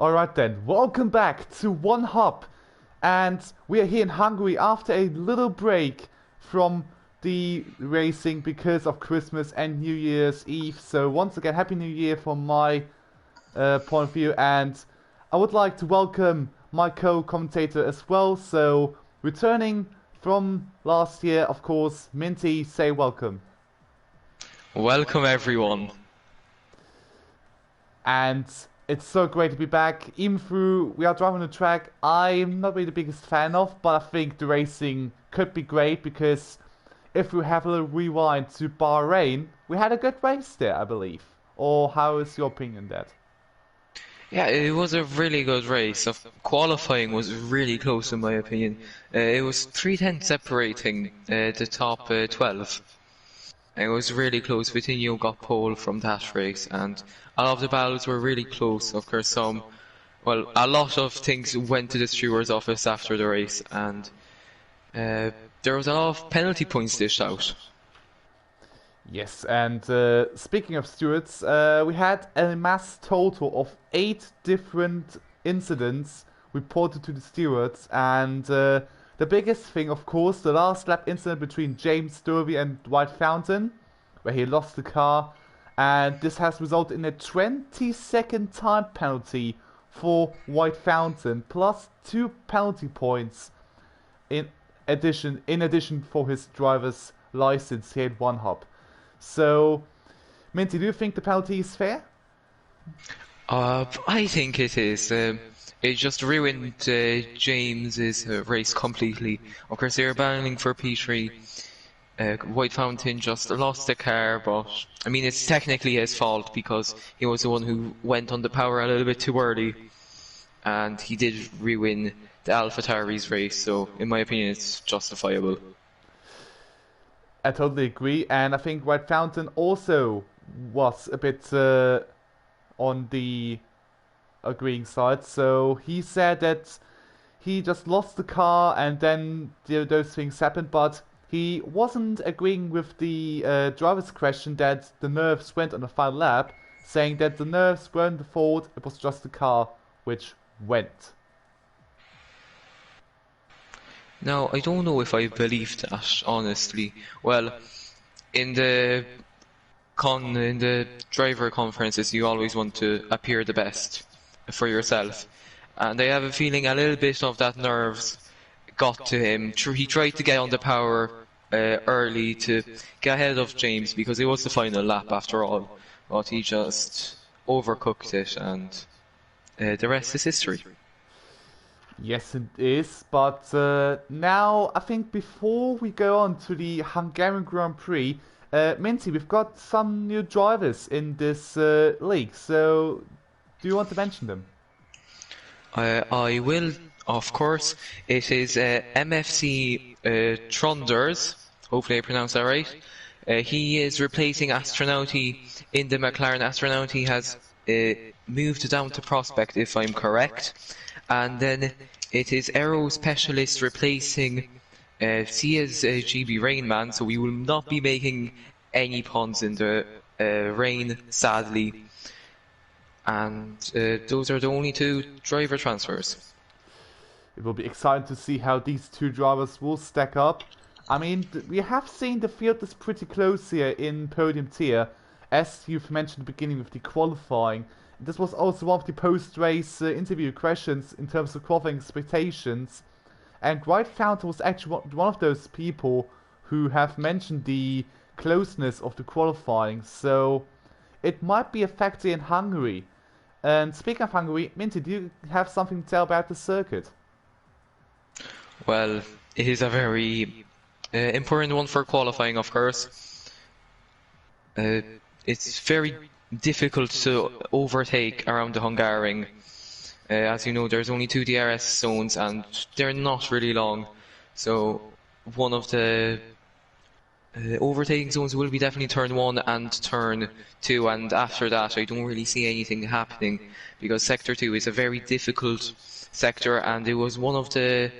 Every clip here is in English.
Alright then, welcome back to One Hop. And we are here in Hungary after a little break from the racing because of Christmas and New Year's Eve. So once again, Happy New Year from my point of view. And I would like to welcome my co-commentator as well. So returning from last year, of course, Minty, say welcome. Welcome everyone. And it's so great to be back. Even though we are driving the track, I'm not really the biggest fan of, but I think the racing could be great because if we have a little rewind to Bahrain, we had a good race there, I believe. Or how is your opinion on that? Yeah, it was a really good race. Qualifying was really close in my opinion. It was 3 tenths separating the top 12. It was really close. Vitinho got pole from that race, and a lot of the battles were really close. Of course, a lot of things went to the steward's office after the race, and there was a lot of penalty points dished out. Yes, and speaking of stewards, we had a mass total of 8 different incidents reported to the stewards, and the biggest thing, of course, the last lap incident between James Sturvey and White Fountain, where he lost the car, and this has resulted in a 20-second time penalty for White Fountain, plus 2 penalty points in addition for his driver's license here at One Hop. So, Minty, do you think the penalty is fair? I think it is. It just ruined James's race completely. Of course, they were battling for P3. White Fountain just lost the car, but I mean, it's technically his fault because he was the one who went on the power a little bit too early, and he did ruin the AlphaTauri's race. So, in my opinion, it's justifiable. I totally agree, and I think White Fountain also was a bit on the agreeing side. So he said that he just lost the car and then those things happened, but he wasn't agreeing with the driver's question that the nerves went on the final lap, saying that the nerves weren't the fault, it was just the car which went. Now, I don't know if I believe that, honestly. Well, in the driver conferences, you always want to appear the best for yourself. And I have a feeling a little bit of that nerves got to him. He tried to get on the power early to get ahead of James because it was the final lap after all. But he just overcooked it, and the rest is history. Yes, it is, but now I think before we go on to the Hungarian Grand Prix, Minty, we've got some new drivers in this league, so do you want to mention them? I will, of course. It is MFC Tronders, hopefully I pronounced that right. He is replacing Astronauti in the McLaren. Astronauti has moved down to Prospect, if I'm correct. And then it is Aero Specialist replacing Sia's GB Rainman, so we will not be making any puns in the rain, sadly. And those are the only 2 driver transfers. It will be exciting to see how these 2 drivers will stack up. I mean, we have seen the field is pretty close here in Podium tier, as you've mentioned at the beginning with the qualifying. This was also one of the post-race interview questions in terms of qualifying expectations. And White Fountain was actually one of those people who have mentioned the closeness of the qualifying. So it might be a factor in Hungary. And speaking of Hungary, Minty, do you have something to tell about the circuit? Well, it is a very important one for qualifying, of course. It's very difficult to overtake around the Hungarian. As you know, there's only 2 DRS zones and they're not really long. So one of the overtaking zones will be definitely turn 1 and turn 2, and after that I don't really see anything happening because sector 2 is a very difficult sector, and it was one of the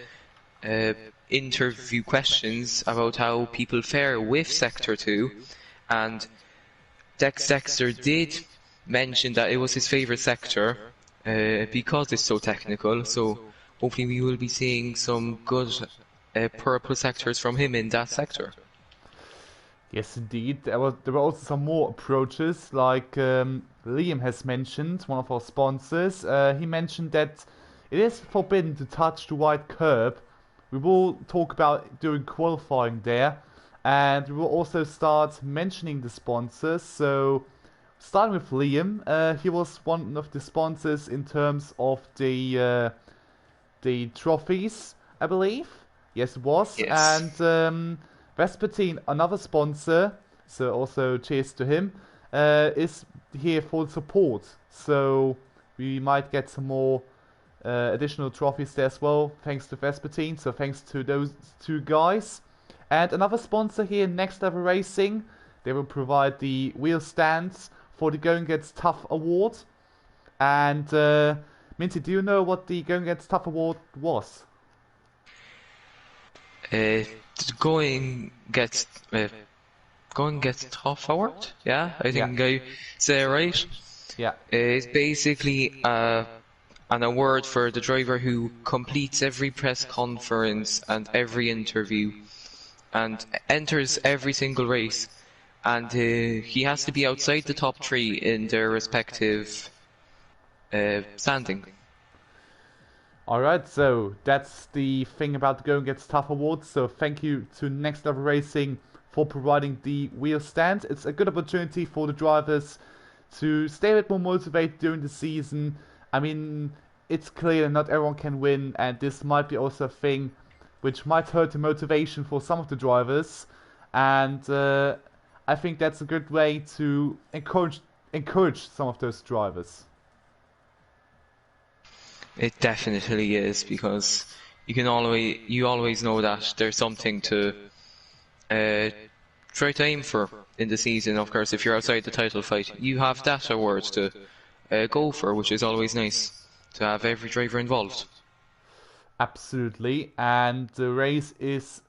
interview questions about how people fare with sector 2, and Dexter did mention that it was his favourite sector, because it's so technical. So hopefully we will be seeing some good purple sectors from him in that sector. Yes, indeed. There were also some more approaches, like Liam has mentioned, one of our sponsors. He mentioned that it is forbidden to touch the white curb. We will talk about doing qualifying there, and we will also start mentioning the sponsors. So, starting with Liam, he was one of the sponsors in terms of the trophies, I believe. Yes, it was. Yes. And Vespertine, another sponsor, so also cheers to him, is here for support. So we might get some more additional trophies there as well, thanks to Vespertine. So thanks to those two guys. And another sponsor here, Next Level Racing. They will provide the wheel stands for the Going Gets Tough award. And Minty, do you know what the Going Gets Tough award was? Uh, going gets going gets tough award. Yeah, I Yeah, think I say it right. yeah. It's basically an award for the driver who completes every press conference and every interview and enters every single race. And he has to be outside the top three in their respective standing. Alright, so that's the thing about the Going Gets Tough Awards. So thank you to Next Level Racing for providing the wheel stand. It's a good opportunity for the drivers to stay a bit more motivated during the season. I mean, it's clear that not everyone can win, and this might be also a thing which might hurt the motivation for some of the drivers. And I think that's a good way to encourage some of those drivers. It definitely is, because you always know that there's something to try to aim for in the season. Of course, if you're outside the title fight, you have that award to go for, which is always nice to have every driver involved. Absolutely, and the race is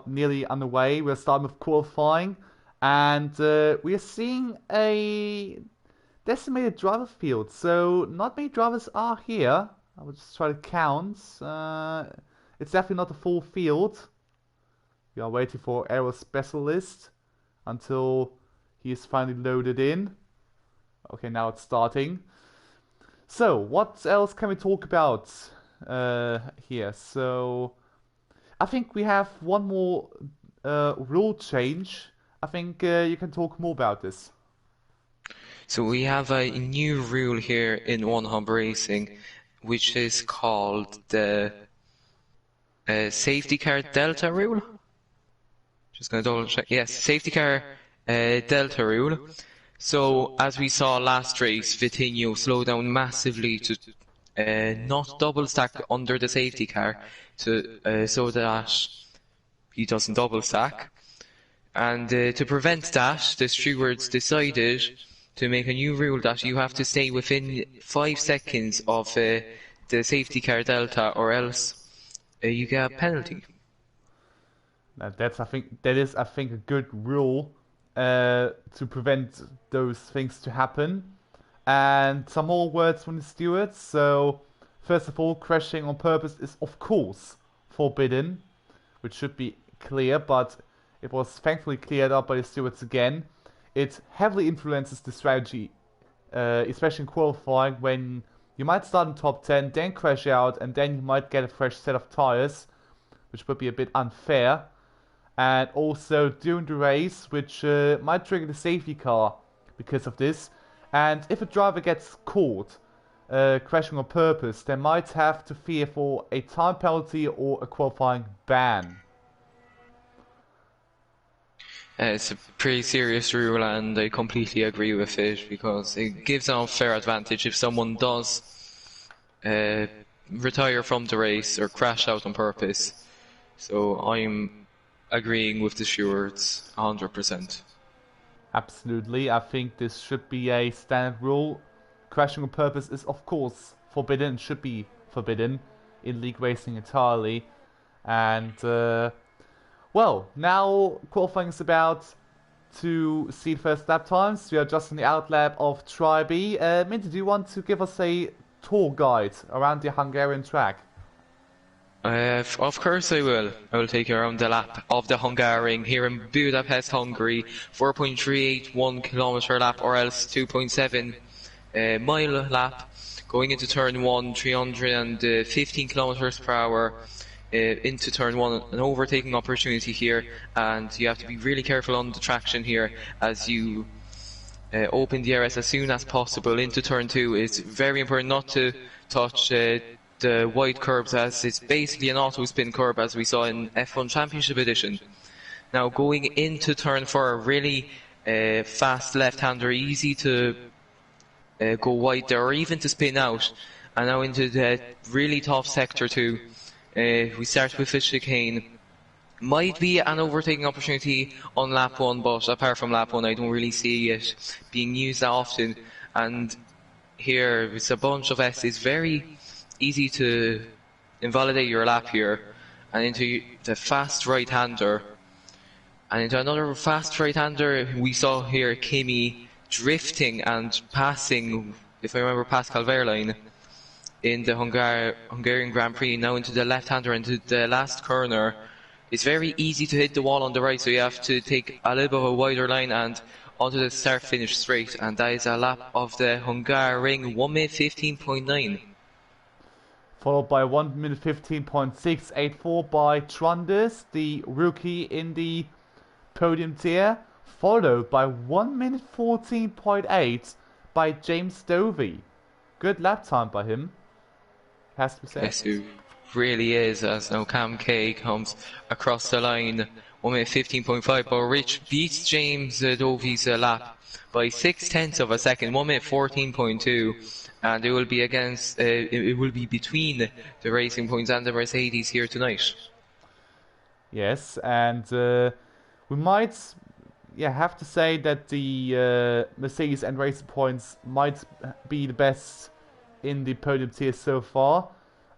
nearly underway. We're starting with qualifying, and we are seeing a decimated driver field. So not many drivers are here. I will just try to count. It's definitely not a full field. We are waiting for Aero Specialist until he is finally loaded in. Okay, now it's starting. So, what else can we talk about here? So, I think we have one more rule change. I think you can talk more about this. So we have a new rule here in One Hub Racing, which is called the safety car delta rule. Just going to double check. Yes, safety car delta rule. So as we saw last race, Vitinho slowed down massively to not double stack under the safety car, so that he doesn't double stack. And to prevent that, the stewards decided to make a new rule that you have to stay within 5 seconds of the safety car delta, or else you get a penalty. That's I think a good rule to prevent those things to happen. And some more words from the stewards. So first of all, crashing on purpose is of course forbidden, which should be clear, but it was thankfully cleared up by the stewards again. It heavily influences the strategy, especially in qualifying, when you might start in top 10, then crash out, and then you might get a fresh set of tires, which would be a bit unfair. And also during the race, which might trigger the safety car because of this. And if a driver gets caught crashing on purpose, they might have to fear for a time penalty or a qualifying ban. It's a pretty serious rule, and I completely agree with it, because it gives an unfair advantage if someone does retire from the race or crash out on purpose. So I'm agreeing with the stewards 100%. Absolutely, I think this should be a standard rule. Crashing on purpose is of course forbidden, should be forbidden in league racing entirely. And well, now qualifying is about to see the first lap times. We are just in the outlap of Try B. Minty, do you want to give us a tour guide around the Hungarian track? Of course I will. I will take you around the lap of the Hungarian here in Budapest, Hungary. 4.381 kilometer lap, or else 2.7 mile lap. Going into turn 1, 315 kilometers per hour. Into turn 1, an overtaking opportunity here, and you have to be really careful on the traction here as you open the DRS as soon as possible. Into turn 2, it's very important not to touch the wide curbs, as it's basically an auto spin curb as we saw in F1 Championship Edition. Now going into turn 4, a really fast left-hander, easy to go wide there or even to spin out. And now into the really tough sector 2. We start with a chicane. Might be an overtaking opportunity on lap 1, but apart from lap 1 I don't really see it being used that often. And here it's a bunch of S's, very easy to invalidate your lap here. And into the fast right-hander. And into another fast right-hander, we saw here Kimi drifting and passing, if I remember, Pascal Wehrlein in the Hungarian Grand Prix. Now into the left-hander, into the last corner. It's very easy to hit the wall on the right, so you have to take a little bit of a wider line and onto the start-finish straight. And that is a lap of the Hungarian 1 minute 15.9. Followed by 1 minute 15.684 by Trunders, the rookie in the podium tier. Followed by 1 minute 14.8 by James Dovey. Good lap time by him, has to be said. Yes, it really is, as now Cam K comes across the line. 1 minute 15.5, but Rich beats James Dovey's lap by 0.6 of a second, 1 minute 14.2. And it will be against, it will be between the Racing Points and the Mercedes here tonight. Yes, and we might have to say that the Mercedes and Racing Points might be the best in the podium tier so far.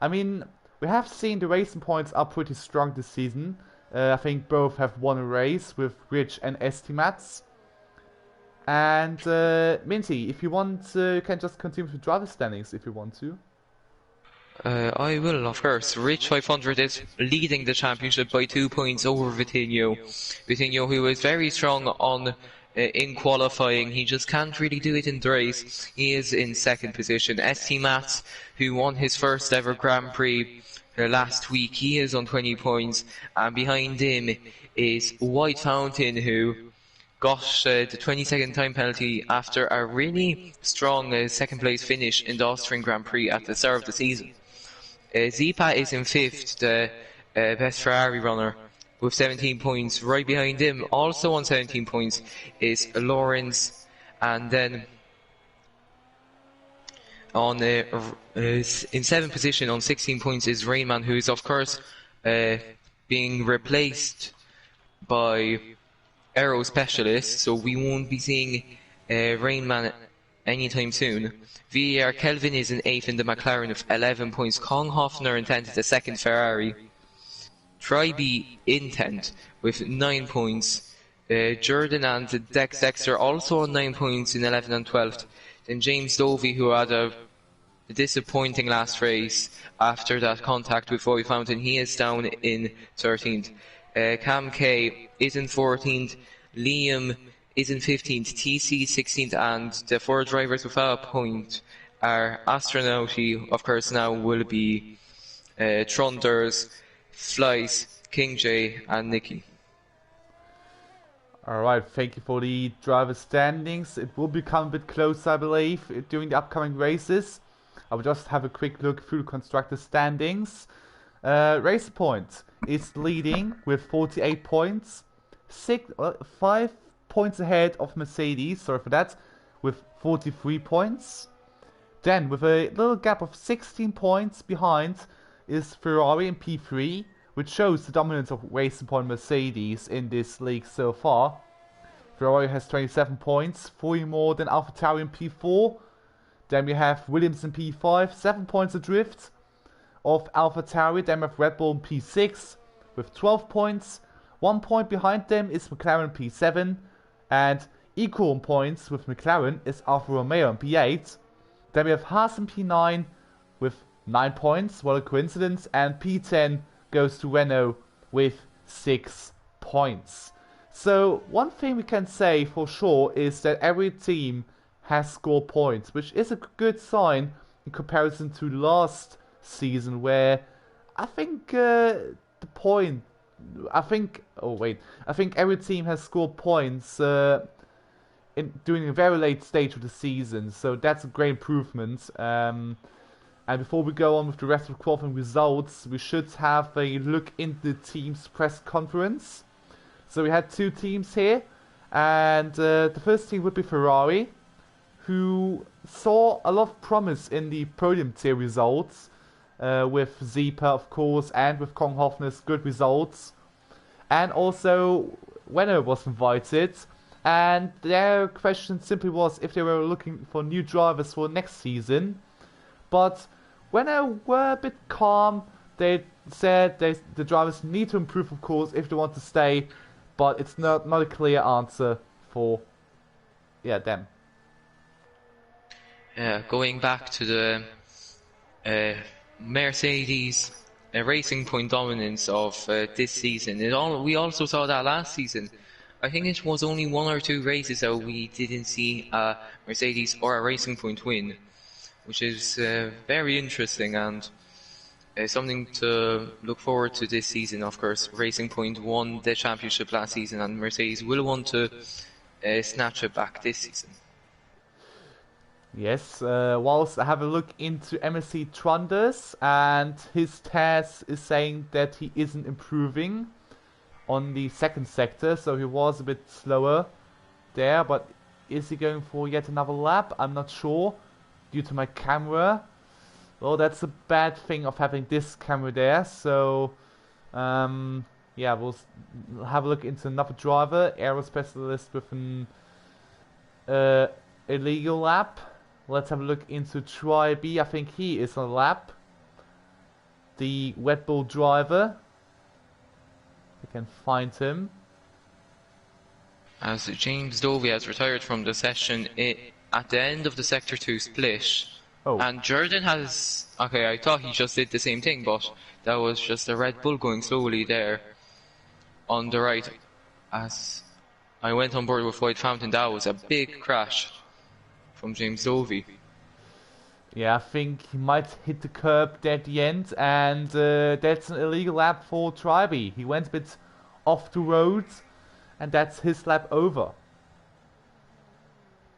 I mean, we have seen the Racing Points are pretty strong this season. I think both have won a race with Rich and Estimats. And Minty, if you want, you can just continue with driver standings if you want to. I will, of course. Rich 500 is leading the championship by 2 points over Vitinho. Vitinho, who is very strong on in qualifying, he just can't really do it in the race. He is in second position. ST Mats, who won his first ever Grand Prix last week, he is on 20 points. And behind him is White Fountain, who got the 20-second time penalty after a really strong second place finish in the Austrian Grand Prix at the start of the season. Zipa is in 5th, the best Ferrari runner, with 17 points. Right behind him, also on 17 points, is Lawrence. And then on in 7th position on 16 points is Rainman, who is of course being replaced by Aero Specialist, so we won't be seeing Rainman anytime soon. VAR Kelvin is in 8th in the McLaren with 11 points. Kong Hoffner in 10th, the second Ferrari. Trybe in 10th with 9 points. Jordan and Dex Dexter also on 9 points in 11th and 12th. Then James Dovey, who had a disappointing last race after that contact with Roy Fountain, he is down in 13th. Cam K is in 14th. Liam is in 15th, TC 16th, and the 4 drivers without a point are Astronauti, of course now will be Trunders, Flies, King J and Nicky. Alright, thank you for the driver standings. It will become a bit close, I believe, during the upcoming races. I will just have a quick look through constructor standings. Race Point is leading with 48 points, 5 points ahead of Mercedes, sorry for that, with 43 points. Then, with a little gap of 16 points behind, is Ferrari in P3, which shows the dominance of Racing Point Mercedes in this league so far. Ferrari has 27 points, 3 more than AlphaTauri in P4. Then we have Williams in P5, 7 points adrift of AlphaTauri. Then we have Red Bull in P6 with 12 points. 1 point behind them is McLaren P7. And equal on points with McLaren is Alfa Romeo on P8. Then we have Haas in P9 with 9 points, what a coincidence, and P10 goes to Renault with 6 points. So one thing we can say for sure is that every team has scored points, which is a good sign in comparison to last season, where I think I think every team has scored points during a very late stage of the season, so that's a great improvement. And before we go on with the rest of the qualifying results, we should have a look into the team's press conference. So we had 2 teams here, and the first team would be Ferrari, who saw a lot of promise in the podium tier results, with Zipa, of course, and with Kong Hoffner's good results. And also, Renault was invited, and their question simply was if they were looking for new drivers for next season. But Renault were a bit calm. They said the drivers need to improve, of course, if they want to stay, but it's not a clear answer for them. Going back to the Mercedes Racing Point dominance of this season, we also saw that last season. I think it was only 1 or 2 races that we didn't see a Mercedes or a Racing Point win, which is very interesting and something to look forward to this season. Of course, Racing Point won the championship last season, and Mercedes will want to snatch it back this season. Yes, whilst I have a look into MSC Trunders, and his test is saying that he isn't improving on the second sector, so he was a bit slower there, but is he going for yet another lap? I'm not sure, due to my camera. Well, that's a bad thing of having this camera there, so yeah, we'll have a look into another driver, aero specialist with an illegal lap. Let's have a look into Try B. I think he is on a lap. The Red Bull driver. We can find him. As James Dovey has retired from the session at the end of the Sector 2 split. Oh. And Jordan has... Okay, I thought he just did the same thing, but that was just a Red Bull going slowly there on the right. As I went on board with White Fountain, that was a big crash from James Dovey. Yeah, I think he might hit the curb at the end, and that's an illegal lap for Tribe. He went a bit off the road, and that's his lap over.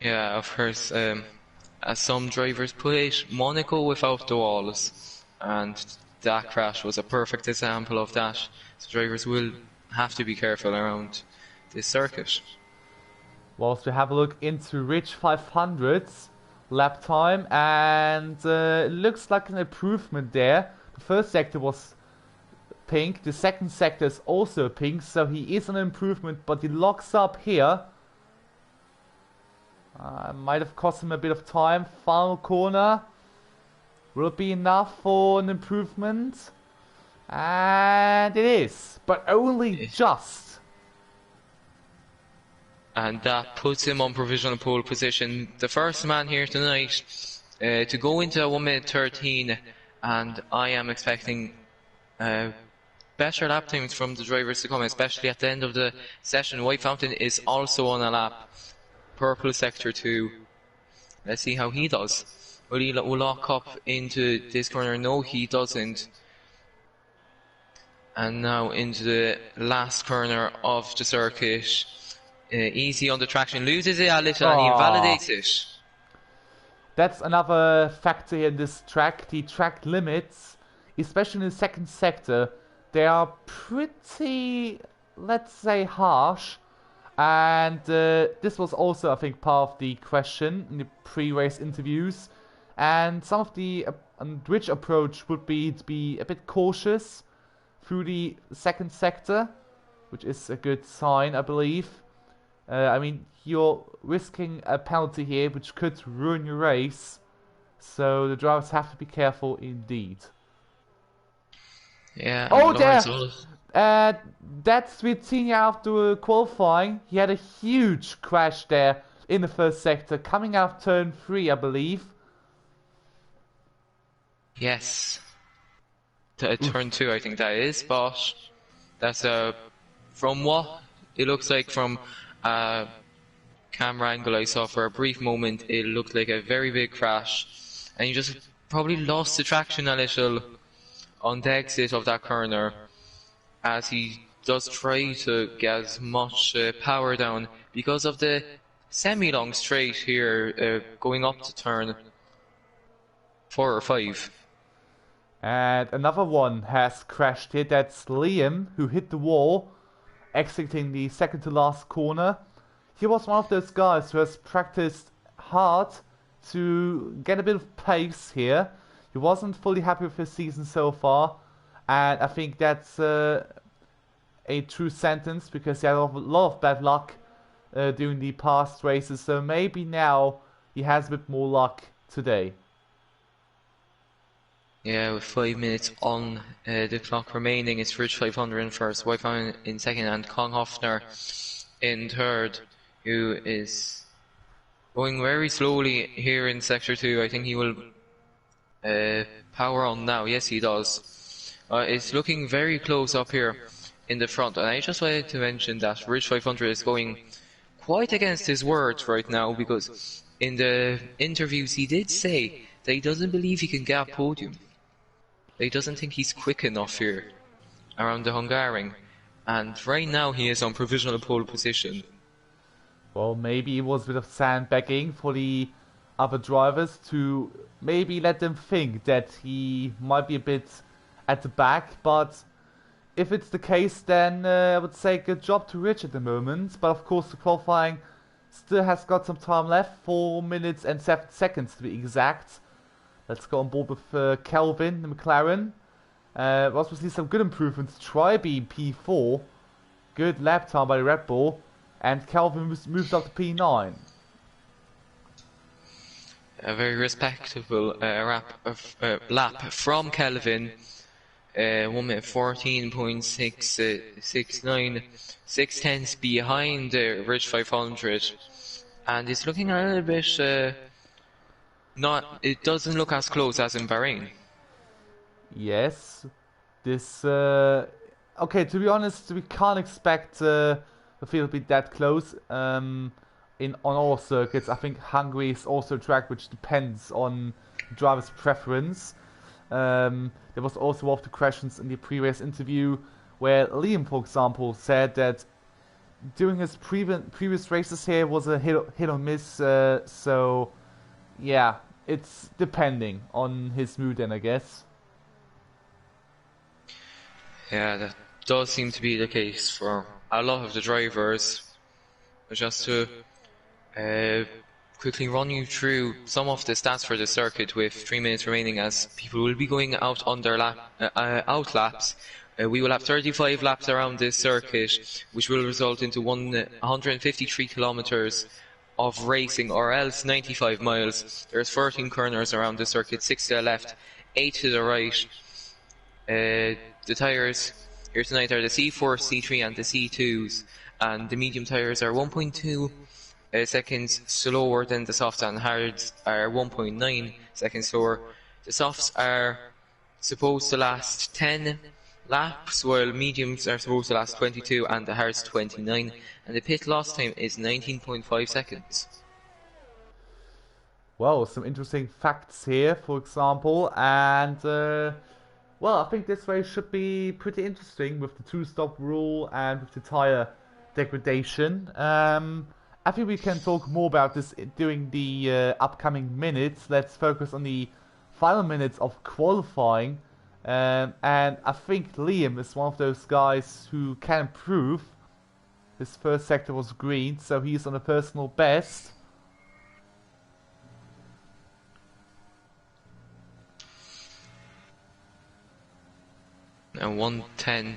Yeah, of course, as some drivers put it, Monaco without the walls, and that crash was a perfect example of that. So drivers will have to be careful around this circuit. Whilst we have a look into Ridge 500's lap time, and it looks like an improvement there. The first sector was pink, the second sector is also pink, so he is an improvement, but he locks up here. Might have cost him a bit of time. Final corner. Will it be enough for an improvement? And it is, but only just. And that puts him on provisional pole position. The first man here tonight to go into a 1 minute 13, and I am expecting better lap times from the drivers to come, especially at the end of the session. White Fountain is also on a lap. Purple Sector 2. Let's see how he does. Will he lock up into this corner? No, he doesn't. And now into the last corner of the circuit. Easy on the traction, loses it a little, and he invalidates it. That's another factor in this track. The track limits, especially in the second sector, they are pretty, let's say, harsh. And this was also, I think, part of the question in the pre-race interviews. And some of the Ridge approach would be to be a bit cautious through the second sector, which is a good sign, I believe. I mean, you're risking a penalty here, which could ruin your race. So the drivers have to be careful indeed. Yeah. Oh, there! That's we'd seen after qualifying. He had a huge crash there in the first sector, coming out of turn 3, I believe. Yes. Turn 2, I think that is, but that's from what it looks like from camera angle I saw for a brief moment, it looked like a very big crash, and he just probably lost the traction a little on the exit of that corner, as he does try to get as much power down because of the semi-long straight here going up to turn 4 or 5. And another one has crashed here. That's Liam, who hit the wall, exiting the second to last corner. He was one of those guys who has practiced hard to get a bit of pace here. He wasn't fully happy with his season so far, and I think that's a true sentence because he had a lot of bad luck during the past races, so maybe now he has a bit more luck today. Yeah, with 5 minutes on the clock remaining, it's Ridge 500 in first, Wi-Fi in second, and Kong Hoffner in third, who is going very slowly here in Sector 2. I think he will power on now. Yes, he does. It's looking very close up here in the front, and I just wanted to mention that Ridge 500 is going quite against his words right now, because in the interviews he did say that he doesn't believe he can get a podium. He doesn't think he's quick enough here around the Hungarian, and right now he is on provisional pole position. Well, maybe it was a bit of sandbagging for the other drivers to maybe let them think that he might be a bit at the back, but if it's the case, then I would say good job to Rich at the moment. But of course the qualifying still has got some time left, 4 minutes and 7 seconds to be exact. Let's go on board with Kelvin, the McLaren. Also see some good improvements. Tri-beam P4. Good lap time by the Red Bull. And Kelvin moves up to P9. A very respectable lap from Kelvin. 1 minute 14.669. 6 tenths behind Ridge 500. And it's looking a little bit... it doesn't look as close as in Bahrain. Yes. This... okay, to be honest, we can't expect the field to be that close. On all circuits, I think Hungary is also a track which depends on the driver's preference. There was also one of the questions in the previous interview where Liam, for example, said that during his previous races here was a hit or miss, so yeah, it's depending on his mood then, I guess. Yeah, that does seem to be the case for a lot of the drivers. Just to quickly run you through some of the stats for the circuit with 3 minutes remaining, as people will be going out on their out laps. We will have 35 laps around this circuit, which will result into 153 kilometers of racing, or else 95 miles. There's 13 corners around the circuit, 6 to the left, 8 to the right. The tyres here tonight are the C4, C3 and the C2s, and the medium tyres are 1.2 seconds slower than the softs, and hards are 1.9 seconds slower. The softs are supposed to last 10 laps, while mediums are supposed to last 22 and the hards 29, and the pit loss time is 19.5 seconds. Well, some interesting facts here, for example, and well, I think this race should be pretty interesting with the 2-stop rule and with the tyre degradation. I think we can talk more about this during the upcoming minutes. Let's focus on the final minutes of qualifying. And I think Liam is one of those guys who can improve. His first sector was green, so he's on a personal best. And 1/10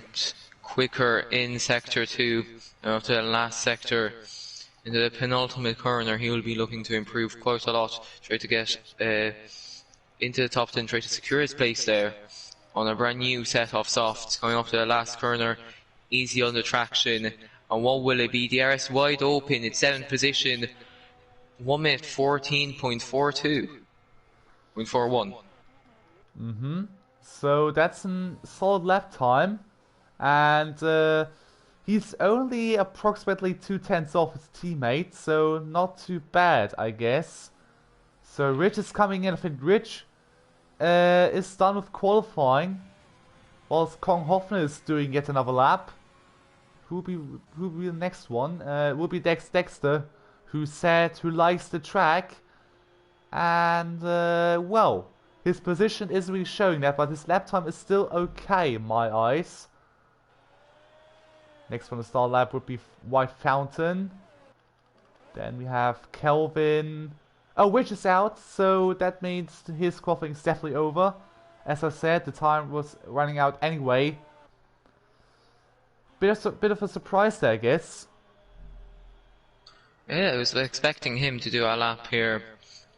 quicker in sector 2 after the last sector. Into the penultimate corner, he will be looking to improve quite a lot, try to get into the top 10, try to secure his place there. on a brand new set of softs coming up to the last corner. Easy under traction. And what will it be? DRS wide open. It's 7th position. 1 minute 14.42. 0.41. So that's a solid lap time. And he's only approximately 2/10 off his teammate, so not too bad, I guess. So Rich is coming in. I think Rich is done with qualifying, whilst Kong Hoffner is doing yet another lap. Who'll be the next one? Will be Dexter, who likes the track, and well, his position isn't really showing that, but his lap time is still okay in my eyes. Next on the start lap would be White Fountain. Then we have Kelvin. Oh, Rich is out, so that means his qualifying is definitely over. As I said, the time was running out anyway. Bit of a surprise there, I guess. Yeah, I was expecting him to do a lap here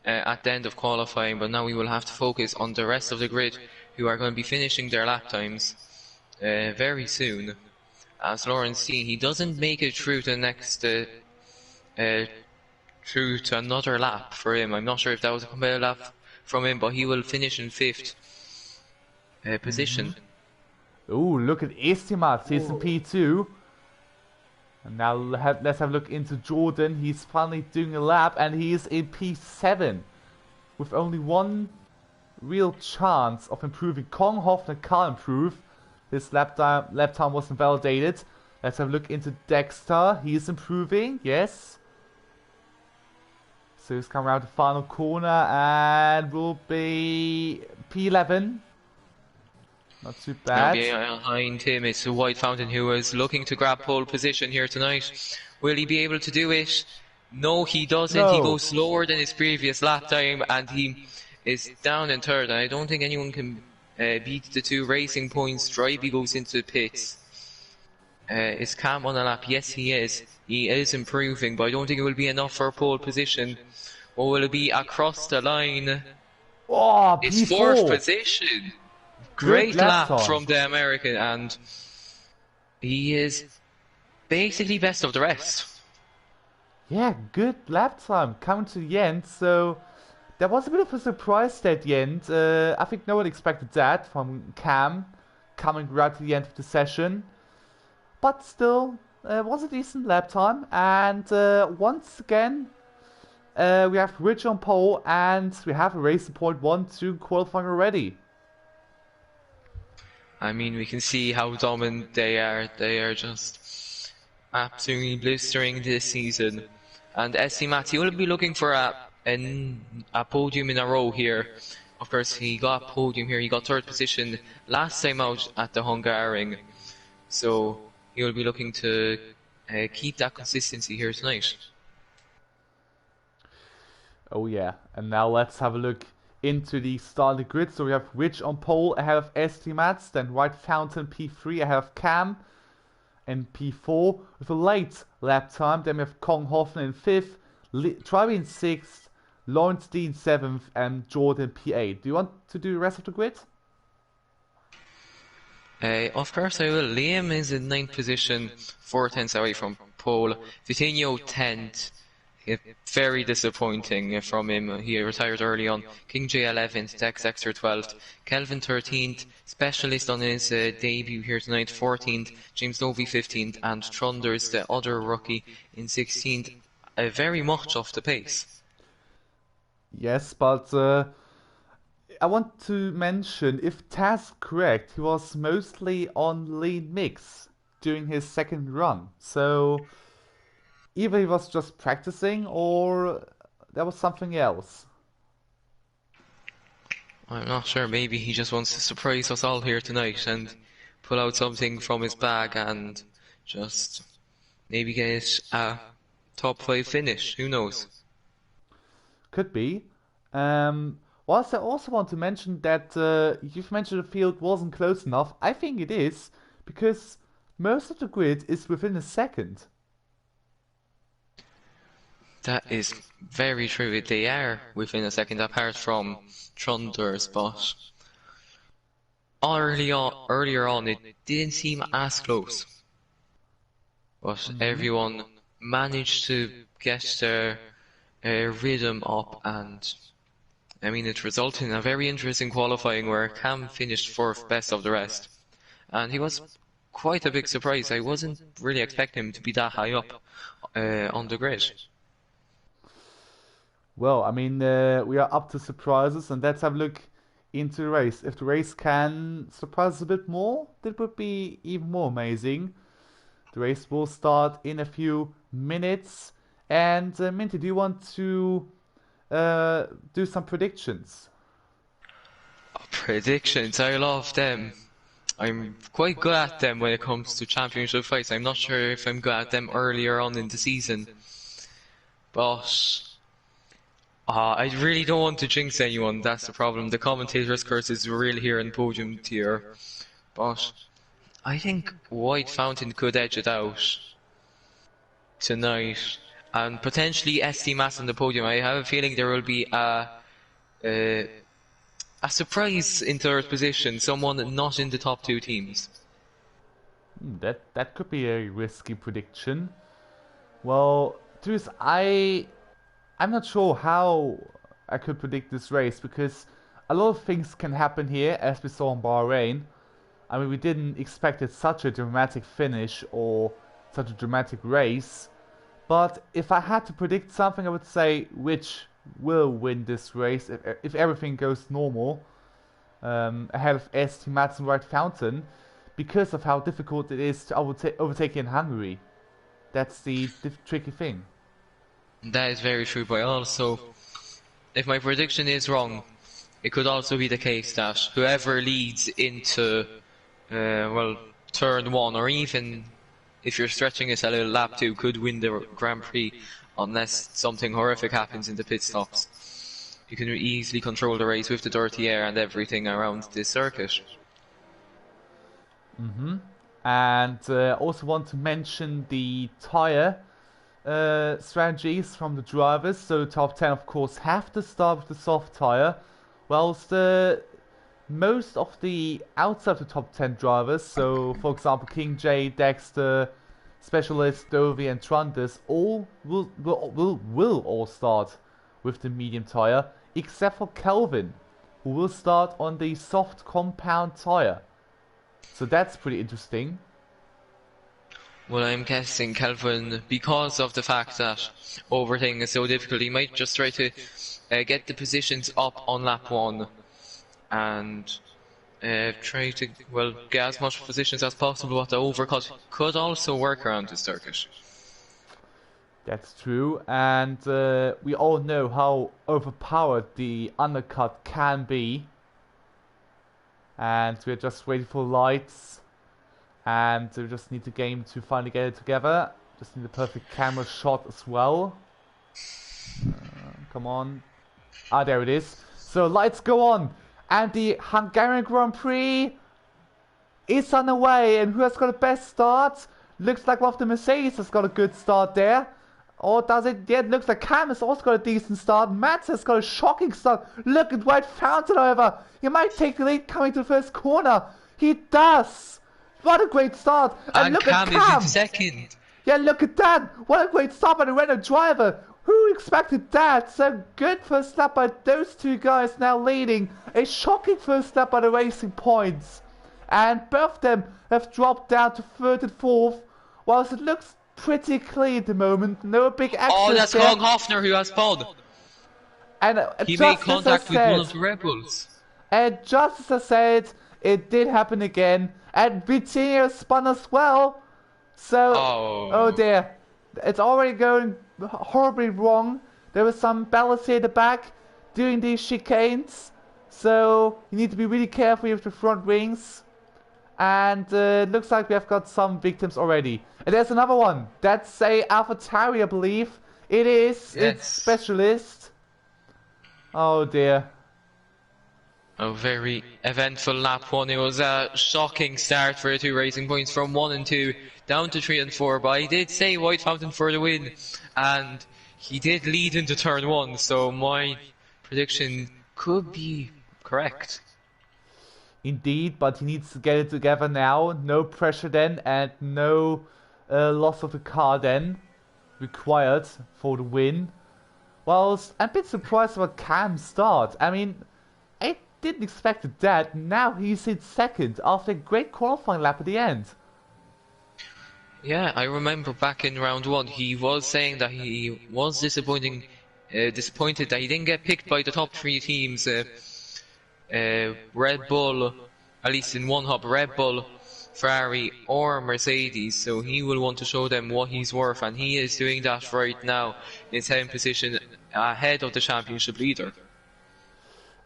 at the end of qualifying, but now we will have to focus on the rest of the grid, who are going to be finishing their lap times very soon. As Lawrence C, he doesn't make it through to the next, through to another lap for him. I'm not sure if that was a competitive lap from him, but he will finish in 5th position. Ooh, look at Estimat, he's in P2. And now let's have a look into Jordan. He's finally doing a lap and he is in P7. With only one real chance of improving. Kong Hoffner can't improve. His lap time wasn't validated. Let's have a look into Dexter. He's improving, yes. So he's coming around the final corner and will be P11. Not too bad. Behind him is the White Fountain, who is looking to grab pole position here tonight. Will he be able to do it? No, he doesn't. No. He goes slower than his previous lap time, and he is down in 3rd. And I don't think anyone can beat the 2 racing points. Drivey goes into the pits. Is Cam on the lap? Yes, he is. He is improving, but I don't think it will be enough for pole position. Or will it be across the line? Oh, it's P4. 4th position. Great lap from the American, and he is basically best of the rest. Yeah, good lap time coming to the end. So there was a bit of a surprise at the end. I think no one expected that from Cam coming right to the end of the session. But still, it was a decent lap time. And once again, we have Rich on pole and we have a race point 1-2 qualifying already. I mean, we can see how dominant they are. They are just absolutely blistering this season. And SC Matthew will be looking for a podium in a row here. Of course, he got a podium here. He got 3rd position last time out at the Hungary. So he will be looking to keep that consistency here tonight. Oh yeah, and now let's have a look into the starting grid. So we have Rich on pole ahead of Estimats, then White Fountain P3 ahead of Cam, and P4 with a late lap time. Then we have Kong Hoffner in 5th, Drivey in 6th, Lawrence D in 7th, and Jordan P8. Do you want to do the rest of the grid? Of course I will. Liam is in 9th position, 4/10 away from pole. Vitinho 10th. Very disappointing from him. He retired early on. King J 11th, Dex Exter 12th, Kelvin 13th, Specialist on his debut here tonight 14th, James Novi 15th, and Trunders, the other rookie, in 16th. Very much off the pace. Yes, but I want to mention, if Taz correct, he was mostly on lean mix during his 2nd run. So either he was just practicing or there was something else. I'm not sure. Maybe he just wants to surprise us all here tonight and pull out something from his bag and just maybe get a top 5 finish. Who knows? Could be. Whilst I also want to mention that you've mentioned the field wasn't close enough. I think it is, because most of the grid is within a second. That is very true. They are within a second, apart from Trunders, but earlier on, it didn't seem as close, but everyone managed to get their rhythm up, and I mean, it resulted in a very interesting qualifying where Cam finished fourth best of the rest, and he was quite a big surprise. I wasn't really expecting him to be that high up on the grid. Well, I mean, we are up to surprises, and let's have a look into the race. If the race can surprise us a bit more, that would be even more amazing. The race will start in a few minutes. And Minty, do you want to do some predictions? Predictions, I love them. I'm quite good at them when it comes to championship fights. I'm not sure if I'm good at them earlier on in the season, but I really don't want to jinx anyone. That's the problem. The commentator's curse is real here in Podium tier, but I think White Fountain could edge it out tonight, and potentially ST Mass on the podium. I have a feeling there will be a surprise in third position, someone not in the top two teams. That could be a risky prediction. Well, truth, I'm not sure how I could predict this race because a lot of things can happen here, as we saw in Bahrain. I mean, we didn't expect it such a dramatic finish or such a dramatic race. But if I had to predict something, I would say which will win this race if everything goes normal, ahead of ST Mats and White Fountain, because of how difficult it is to overtake in Hungary. That's the tricky thing. That is very true, but also, if my prediction is wrong, it could also be the case that whoever leads into, turn one, or even if you're stretching it a little, lap 2 could win the Grand Prix unless something horrific happens in the pit stops. You can easily control the race with the dirty air and everything around this circuit. And also want to mention the tyre strategies from the drivers. So top 10 of course have to start with the soft tyre, whilst most of the outside of the top 10 drivers, so for example King J, Dexter, Specialist, Dovey and Trundus, all will all start with the medium tyre, except for Kelvin, who will start on the soft compound tyre. So that's pretty interesting. Well, I'm guessing Kelvin, because of the fact that overtaking is so difficult, he might just try to get the positions up on lap 1 and try to, get as much positions as possible, but the overcut could also work around the circuit. That's true, and we all know how overpowered the undercut can be. And we're just waiting for lights. And we just need the game to finally get it together. Just need the perfect camera shot as well. Come on. Ah, there it is. So lights go on. And the Hungarian Grand Prix is on the way. And who has got the best start? Looks like one of the Mercedes has got a good start there. Or does it? Yeah, it looks like Cam has also got a decent start. Mats has got a shocking start. Look at White Fountain, however. He might take the lead coming to the first corner. He does. What a great start. And look Cam at Cam. is in second. Yeah, look at that. What a great start by the Renault driver. Who expected that? So good first lap by those two guys now leading. A shocking first lap by the Racing Points. And both of them have dropped down to third and fourth. Whilst it looks pretty clean at the moment. No big accidents. Oh, that's Kong Hoffner who has spun. And he made contact with one of the Red Bulls. And just as I said, it did happen again. And Vitinho spun as well. So, oh dear. It's already going horribly wrong. There was some ballast here at the back doing these chicanes. So, you need to be really careful with the front wings. And it looks like we have got some victims already. And there's another one. That's a AlphaTauri, I believe. It is. Yes. It's Specialist. Oh dear. A very eventful lap 1. It was a shocking start for the two Racing Points from 1 and 2 down to 3 and 4. But I did say White Fountain for the win. And he did lead into turn 1. So my prediction could be correct. Indeed, but he needs to get it together now. No pressure then, and no loss of the car then required for the win. Well, I'm a bit surprised about Cam's start. I mean, I didn't expect that. Now he's in second after a great qualifying lap at the end. Yeah, I remember back in round 1, he was saying that he was disappointed that he didn't get picked by the top 3 teams. Red Bull, at least in one hub, Red Bull, Ferrari or Mercedes, so he will want to show them what he's worth, and he is doing that right now in 10th position ahead of the championship leader.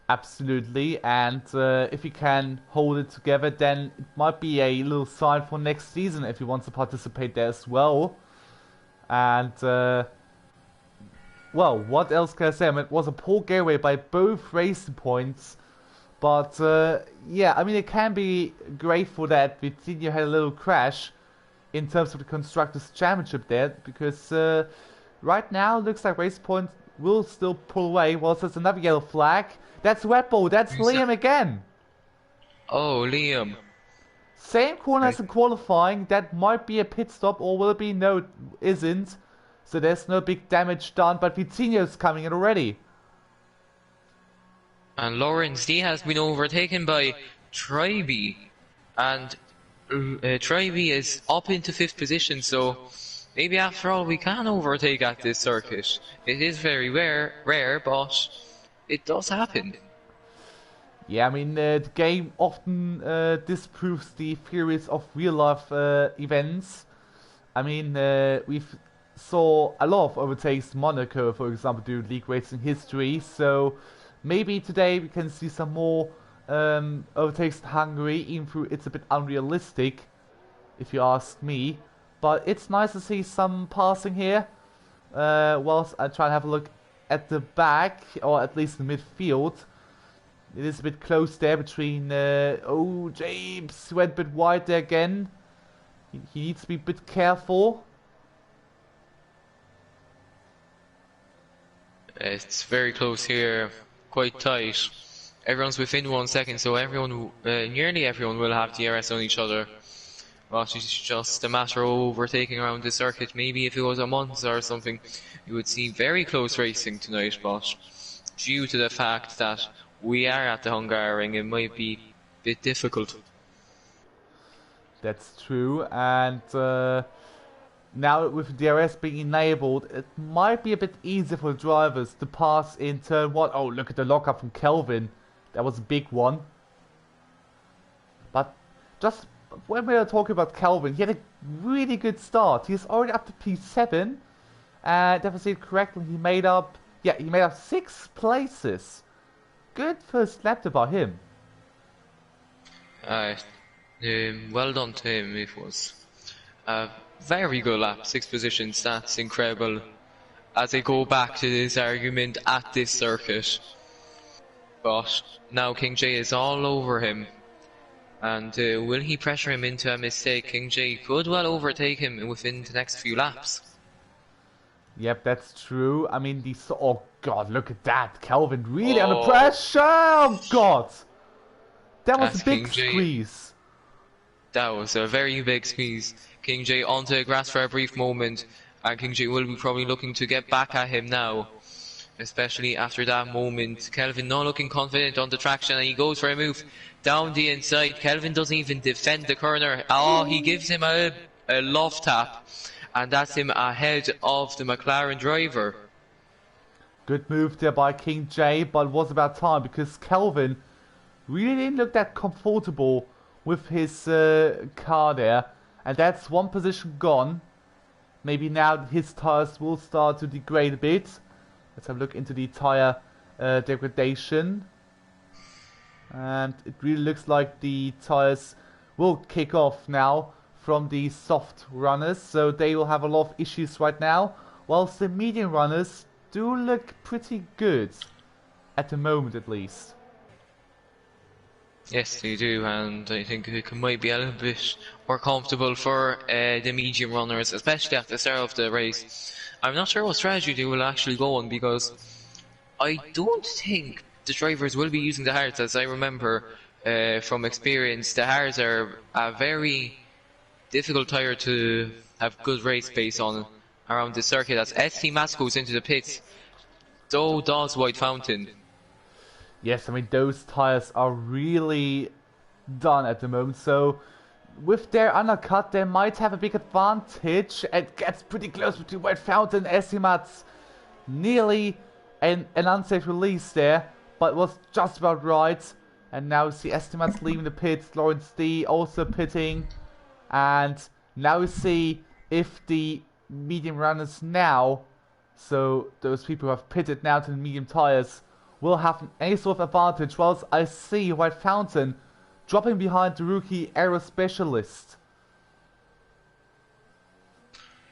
Absolutely, and if he can hold it together, then it might be a little sign for next season if he wants to participate there as well. And, well, what else can I say? I mean, it was a poor getaway by both racing points. But, yeah, I mean, it can be great for that. Vitinho had a little crash in terms of the Constructors' Championship there, because right now it looks like Race Point will still pull away. Well, there's another yellow flag. That's Red Bull, that's Liam again. Oh, Liam. Same corner as in qualifying. That might be a pit stop, or will it be? No, it isn't. So there's no big damage done, but Vitinho's coming in already. And Lawrence D has been overtaken by Tryby, and Tryby is up into 5th position, so maybe after all we can overtake at this circuit. It is very rare, but it does happen. Yeah, I mean, the game often disproves the theories of real-life events. I mean, we've saw a lot of overtakes in Monaco, for example, during league racing history, so maybe today we can see some more overtakes in Hungary, even though it's a bit unrealistic, if you ask me. But it's nice to see some passing here, whilst I try and have a look at the back, or at least the midfield. It is a bit close there between... oh, James went a bit wide there again. He needs to be a bit careful. It's very close here, quite tight. Everyone's within 1 second, so nearly everyone will have DRS on each other. But it's just a matter of overtaking around the circuit. Maybe if it was a Monza or something, you would see very close racing tonight, but due to the fact that we are at the Hungaroring, it might be a bit difficult. That's true, and now with DRS being enabled, it might be a bit easier for drivers to pass in turn 1. Oh, look at the lockup from Kelvin. That was a big one. But just when we are talking about Kelvin, he had a really good start. He's already up to P7. And if I see it correctly, he made up 6 places. Good first lap by him. Well done to him. It was a very good lap. 6th position, that's incredible. As I go back to this argument at this circuit. But now King J is all over him. And will he pressure him into a mistake? King J could well overtake him within the next few laps. Yep, that's true. I mean, oh god, look at that. Kelvin really under pressure. Oh god. That was a big squeeze. That was a very big squeeze. King J onto the grass for a brief moment. And King J will be probably looking to get back at him now. Especially after that moment. Kelvin not looking confident on the traction, and he goes for a move down the inside. Kelvin doesn't even defend the corner. Oh, he gives him a love tap. And that's him ahead of the McLaren driver. Good move there by King J, but it was about time because Kelvin really didn't look that comfortable with his car there. And that's 1 position gone. Maybe now his tires will start to degrade a bit. Let's have a look into the tire degradation. And it really looks like the tires will kick off now from the soft runners, so they will have a lot of issues right now, whilst the medium runners do look pretty good, at the moment at least. Yes, they do, and I think it might be a little bit more comfortable for the medium runners, especially at the start of the race. I'm not sure what strategy they will actually go on, because I don't think the drivers will be using the hards, as I remember from experience, the hards are a very difficult tyre to have good race pace on around the circuit. As ST Mats goes into the pits, so does White Fountain. Yes, I mean, those tires are really done at the moment, so with their undercut, they might have a big advantage. It gets pretty close between White Fountain and Estimat's. Nearly an unsafe release there, but was just about right. And now we see Estimat's leaving the pits, Lawrence D also pitting. And now we see if the medium runners now, so those people who have pitted now to the medium tires, will have any sort of advantage. Whilst I see White Fountain dropping behind the rookie aero specialist.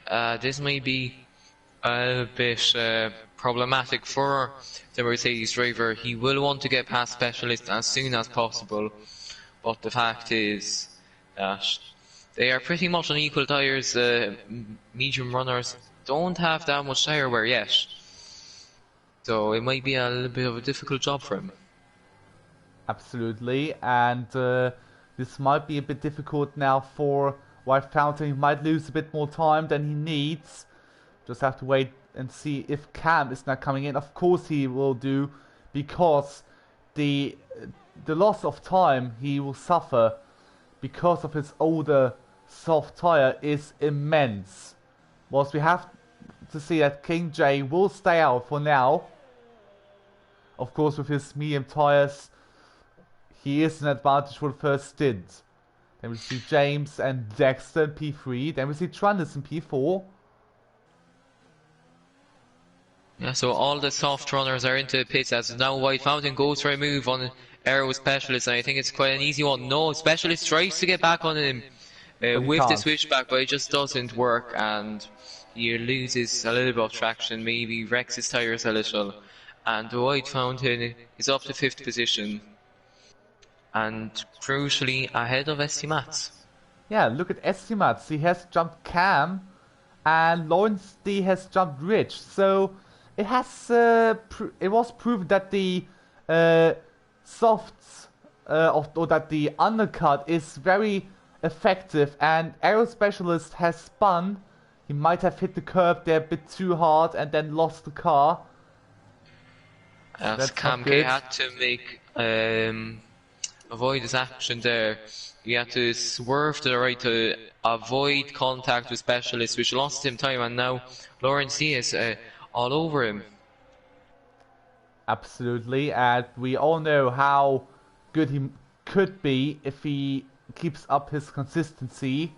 This may be a bit problematic for the Mercedes driver. He will want to get past specialist as soon as possible, but the fact is that they are pretty much on equal tyres. Medium runners don't have that much tyre wear yet, so it might be a little bit of a difficult job for him. Absolutely, and this might be a bit difficult now for White Fountain. He might lose a bit more time than he needs. Just have to wait and see if Cam is not coming in. Of course he will do, because the loss of time he will suffer because of his older soft tire is immense. Whilst we have to see that King J will stay out for now. Of course, with his medium tires, he is an advantage for the first stint. Then we see James and Dexter in P3. Then we see Trundles in P4. Yeah, so all the soft runners are into the pits as now White Fountain goes for a move on Aero Specialist, and I think it's quite an easy one. No, Specialist tries to get back on him with the switchback, but it just doesn't work, and he loses a little bit of traction, maybe wrecks his tyres a little, and White Fountain is up to 5th position, and crucially ahead of ST Mats. Yeah, look at ST Mats. He has jumped Cam, and Lawrence D has jumped Rich, so it has it was proven that the softs or that the undercut is very effective, and Aero Specialist has spun. He might have hit the curb there a bit too hard and then lost the car. As Cam K had to make avoid his action there. He had to swerve to the right to avoid contact with Specialist, which lost him time, and now Lawrence D is all over him. Absolutely, and we all know how good he could be if he keeps up his consistency,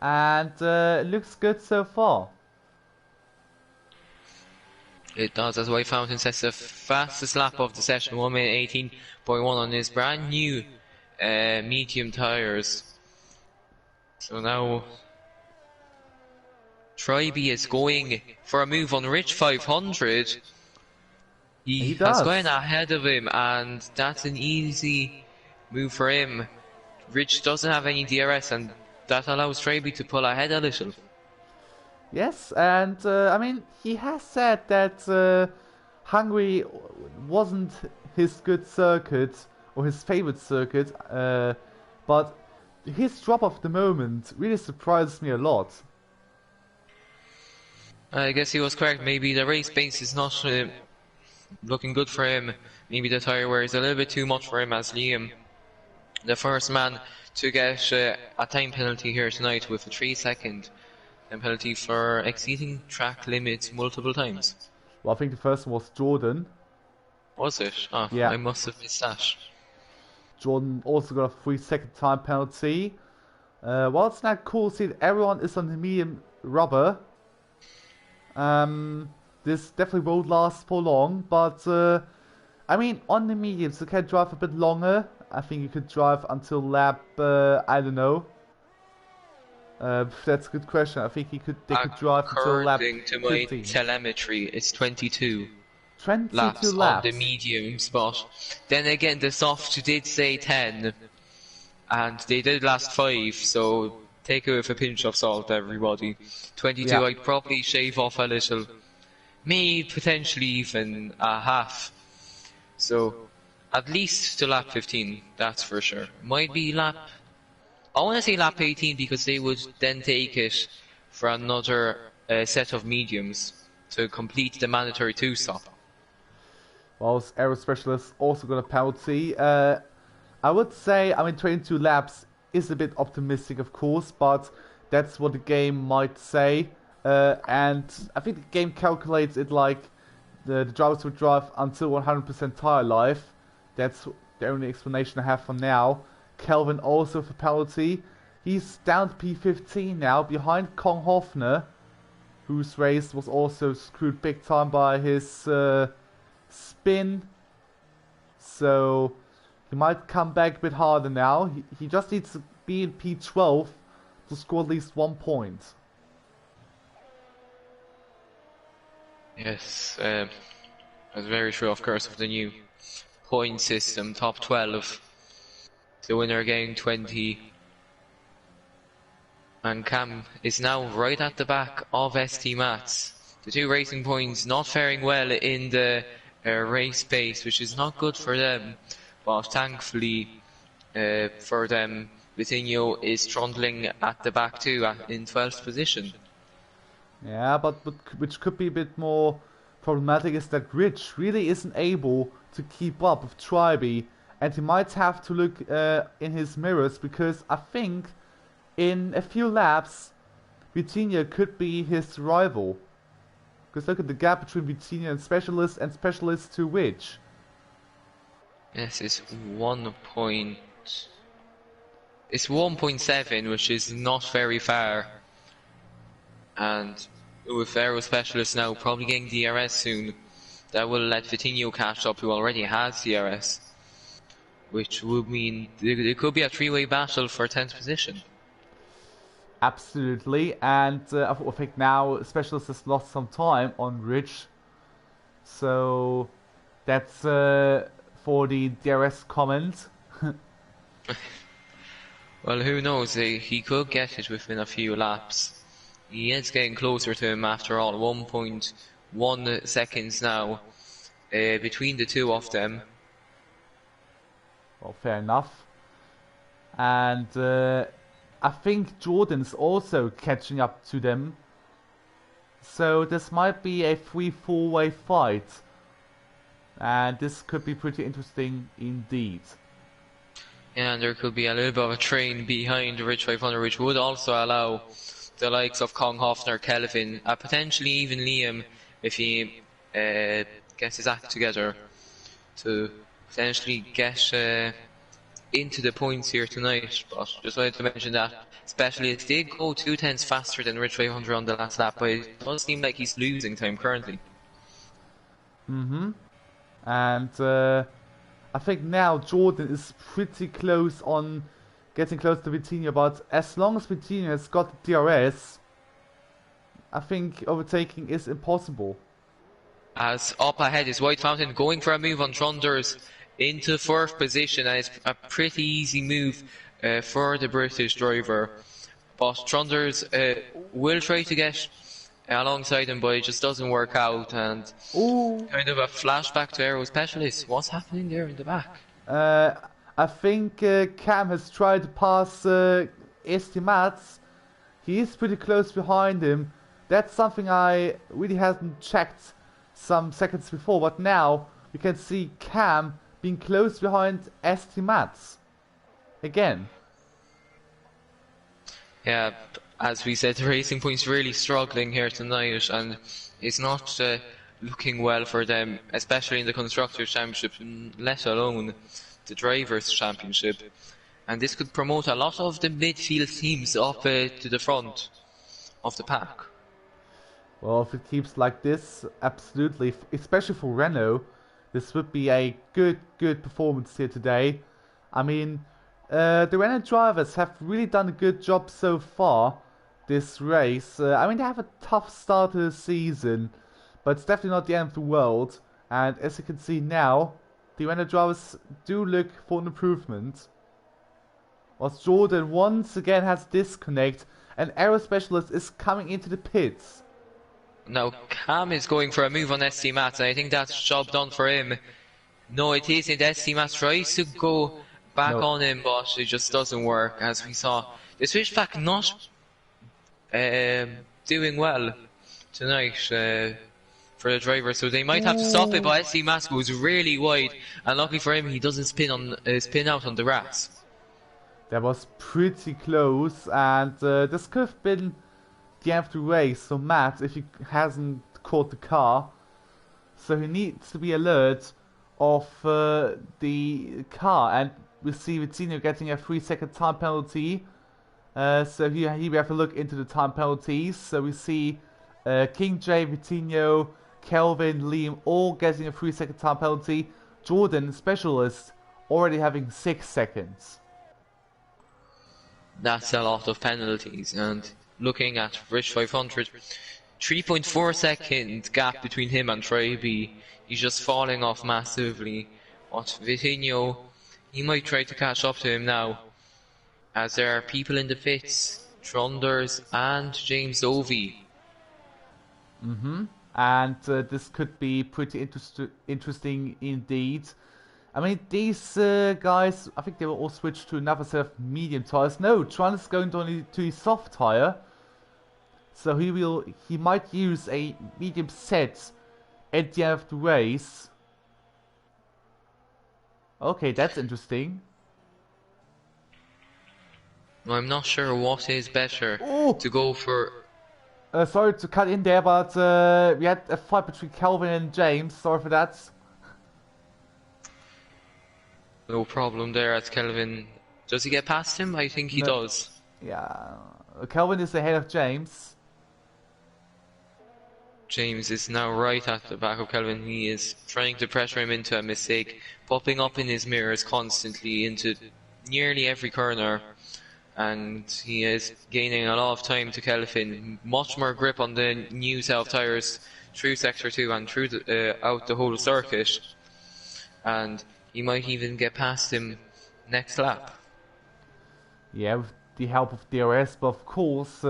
and it looks good so far. It does, as White Fountain sets the fastest lap of the session, 1 minute 18.1 on his brand new medium tyres. So now Tryby is going for a move on Rich 500. He has gone ahead of him, and that's an easy move for him. Rich doesn't have any DRS, and that allows Tryby to pull ahead a little. Yes, and I mean, he has said that Hungary wasn't his good circuit or his favorite circuit, but his drop off the moment really surprised me a lot. I guess he was correct. Maybe the race pace is not looking good for him. Maybe the tyre wear is a little bit too much for him, as Liam, the first man to get a time penalty here tonight with a 3-second penalty for exceeding track limits multiple times. Well, I think the first one was Jordan. Was it? Oh, yeah. I must have missed that. Jordan also got a 3-second time penalty. Well, it's not cool to see that everyone is on the medium rubber. This definitely won't last for long, but I mean, on the mediums you can drive a bit longer. I think you could drive until lap, I don't know. That's a good question. I think they could drive until lap 15. According to my telemetry, it's 22. 22 laps laps on the mediums, but then again the soft did say 10, and they did last 5, so take it with a pinch of salt, everybody. 22, yeah. I'd probably shave off a little, maybe potentially even a half. So At least to lap 15, that's for sure. Might be lap... I want to say lap 18 because they would then take it for another set of mediums to complete the mandatory 2-stop. Whilst Aero Specialist also got a penalty. I would say, 22 laps is a bit optimistic, of course, but that's what the game might say. And I think the game calculates it like the drivers would drive until 100% tire life. That's the only explanation I have for now. Kelvin also for penalty. He's down to P15 now, behind Kong Hofner, whose race was also screwed big time by his spin. So he might come back a bit harder now. He just needs to be in P12 to score at least 1 point. Yes, that's very true, of course, of the new point system. Top 12, the winner getting 20. And Cam is now right at the back of ST Mats. The two Racing Points not faring well in the race pace, which is not good for them. But thankfully for them, Vitinho is trundling at the back too, in 12th position. Yeah, but which could be a bit more problematic is that Rich really isn't able to keep up with Tribe, and he might have to look in his mirrors, because I think in a few laps Vitinho could be his rival. Because look at the gap between Vitinho and Specialist to Rich. Yes, it's 1.7, which is not very far. And with Aero Specialist now probably getting DRS soon, that will let Vitinho catch up, who already has DRS. Which would mean it could be a three-way battle for 10th position. Absolutely, and I think now Specialist has lost some time on Rich. So that's for the DRS comment. Well, who knows, he could get it within a few laps. He is getting closer to him after all, 1.1 seconds now between the two of them. Well, fair enough. And I think Jordan's also catching up to them. So this might be a 3-4-way fight. And this could be pretty interesting indeed. Yeah, and there could be a little bit of a train behind the Rich 500, which would also allow the likes of Kong Hofner, Kelvin, potentially even Liam, if he gets his act together, to potentially get into the points here tonight. But just wanted to mention that Specialist did go 2/10 faster than Rich 500 on the last lap, but it does seem like he's losing time currently. And I think now Jordan is pretty close on getting close to Vitinho, but as long as Vitinho has got the DRS, I think overtaking is impossible. As up ahead is White Fountain going for a move on Trunders into 4th position, and it's a pretty easy move for the British driver. But Trunders will try to get alongside him, but it just doesn't work out, and kind of a flashback to Aero Specialist. What's happening there in the back? I think Cam has tried to pass ST Mats. He is pretty close behind him. That's something I really hadn't checked some seconds before, but now we can see Cam being close behind ST Mats again. Yeah, as we said, the Racing Point's really struggling here tonight, and it's not looking well for them, especially in the Constructors' Championship, let alone the Drivers' Championship. And this could promote a lot of the midfield teams up to the front of the pack. Well, if it keeps like this, absolutely, especially for Renault, this would be a good performance here today. I mean, the Renault drivers have really done a good job so far this race. I mean, they have a tough start to the season, but it's definitely not the end of the world. And as you can see now, the Renault drivers do look for an improvement. Whilst Jordan once again has disconnect, and Aero Specialist is coming into the pits. Now Cam is going for a move on ST Mats, and I think that's job done for him. No, it isn't. SC tries to go back No. on him, but it just doesn't work. As we saw, the switchback not doing well tonight for the driver, so they might have to stop it. But SC Mask goes really wide, and lucky for him, he doesn't spin out on the grass. That was pretty close, and this could have been the end of the race for Matt if he hasn't caught the car. So he needs to be alert of the car, and we see Vitinho getting a 3-second time penalty. So here we have a look into the time penalties. So we see King J, Vitinho, Kelvin, Liam all getting a 3-second time penalty. Jordan, specialist, already having 6 seconds. That's a lot of penalties, and looking at Rich 500, 3.4 second gap between him and Traby. He's just falling off massively. But Vitinho, he might try to catch up to him now, as there are people in the pits, Trunders and James Dovey. And this could be pretty interesting indeed. I mean, these guys, I think they will all switch to another set of medium tires. No, Tron is going to his soft tire. So he might use a medium set at the end of the race. Okay, that's interesting. I'm not sure what is better to go for. Sorry to cut in there, but we had a fight between Calvin and James. Sorry for that. No problem there at Kelvin. Does he get past him? I think he does. Yeah, Calvin is ahead of James. James is now right at the back of Kelvin. He is trying to pressure him into a mistake, popping up in his mirrors constantly into nearly every corner. And he is gaining a lot of time to Kelvin. Much more grip on the new self tires through Sector 2 and through out the whole circuit. And he might even get past him next lap. Yeah, with the help of DRS, but of course,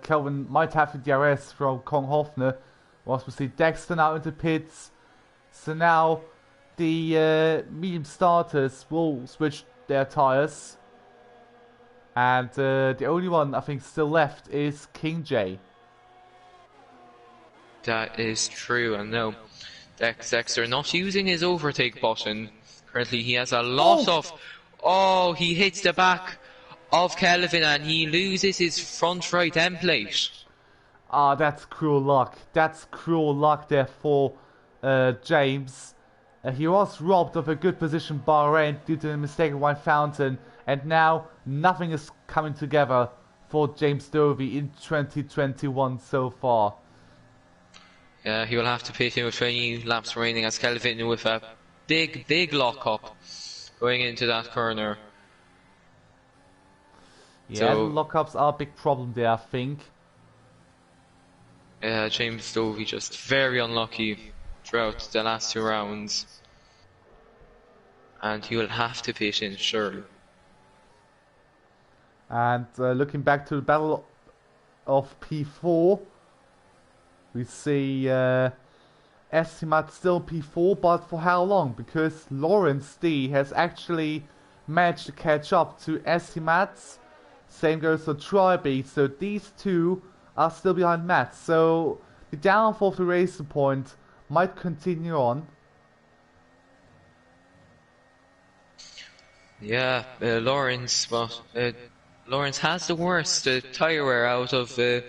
Kelvin might have the DRS from Kong Hofner. Whilst we see Dexter now into pits. So now the medium starters will switch their tires. And the only one I think still left is King J. That is true, and no, Dexter not using his overtake button. Currently he has a lot of... Oh, he hits the back of Kelvin and he loses his front right end plate. Ah, that's cruel luck. That's cruel luck there for James. He was robbed of a good position by Bahrain due to a mistake of White Fountain. And now nothing is coming together for James Dovey in 2021 so far. Yeah, he will have to pit in with 20 laps remaining as Kelvin with a big lock-up going into that corner. Yeah, so, lock-ups are a big problem there, I think. Yeah, James Dovey just very unlucky throughout the last 2 rounds. And he will have to pit in, surely. And looking back to the battle of P4, we see Estimat still P4, but for how long? Because Lawrence D has actually managed to catch up to Estimat. Same goes for Tryby, so these two are still behind Matt. So the downfall of the Racing Point might continue on. Yeah, Lawrence, but Lawrence has the worst tyre wear out of a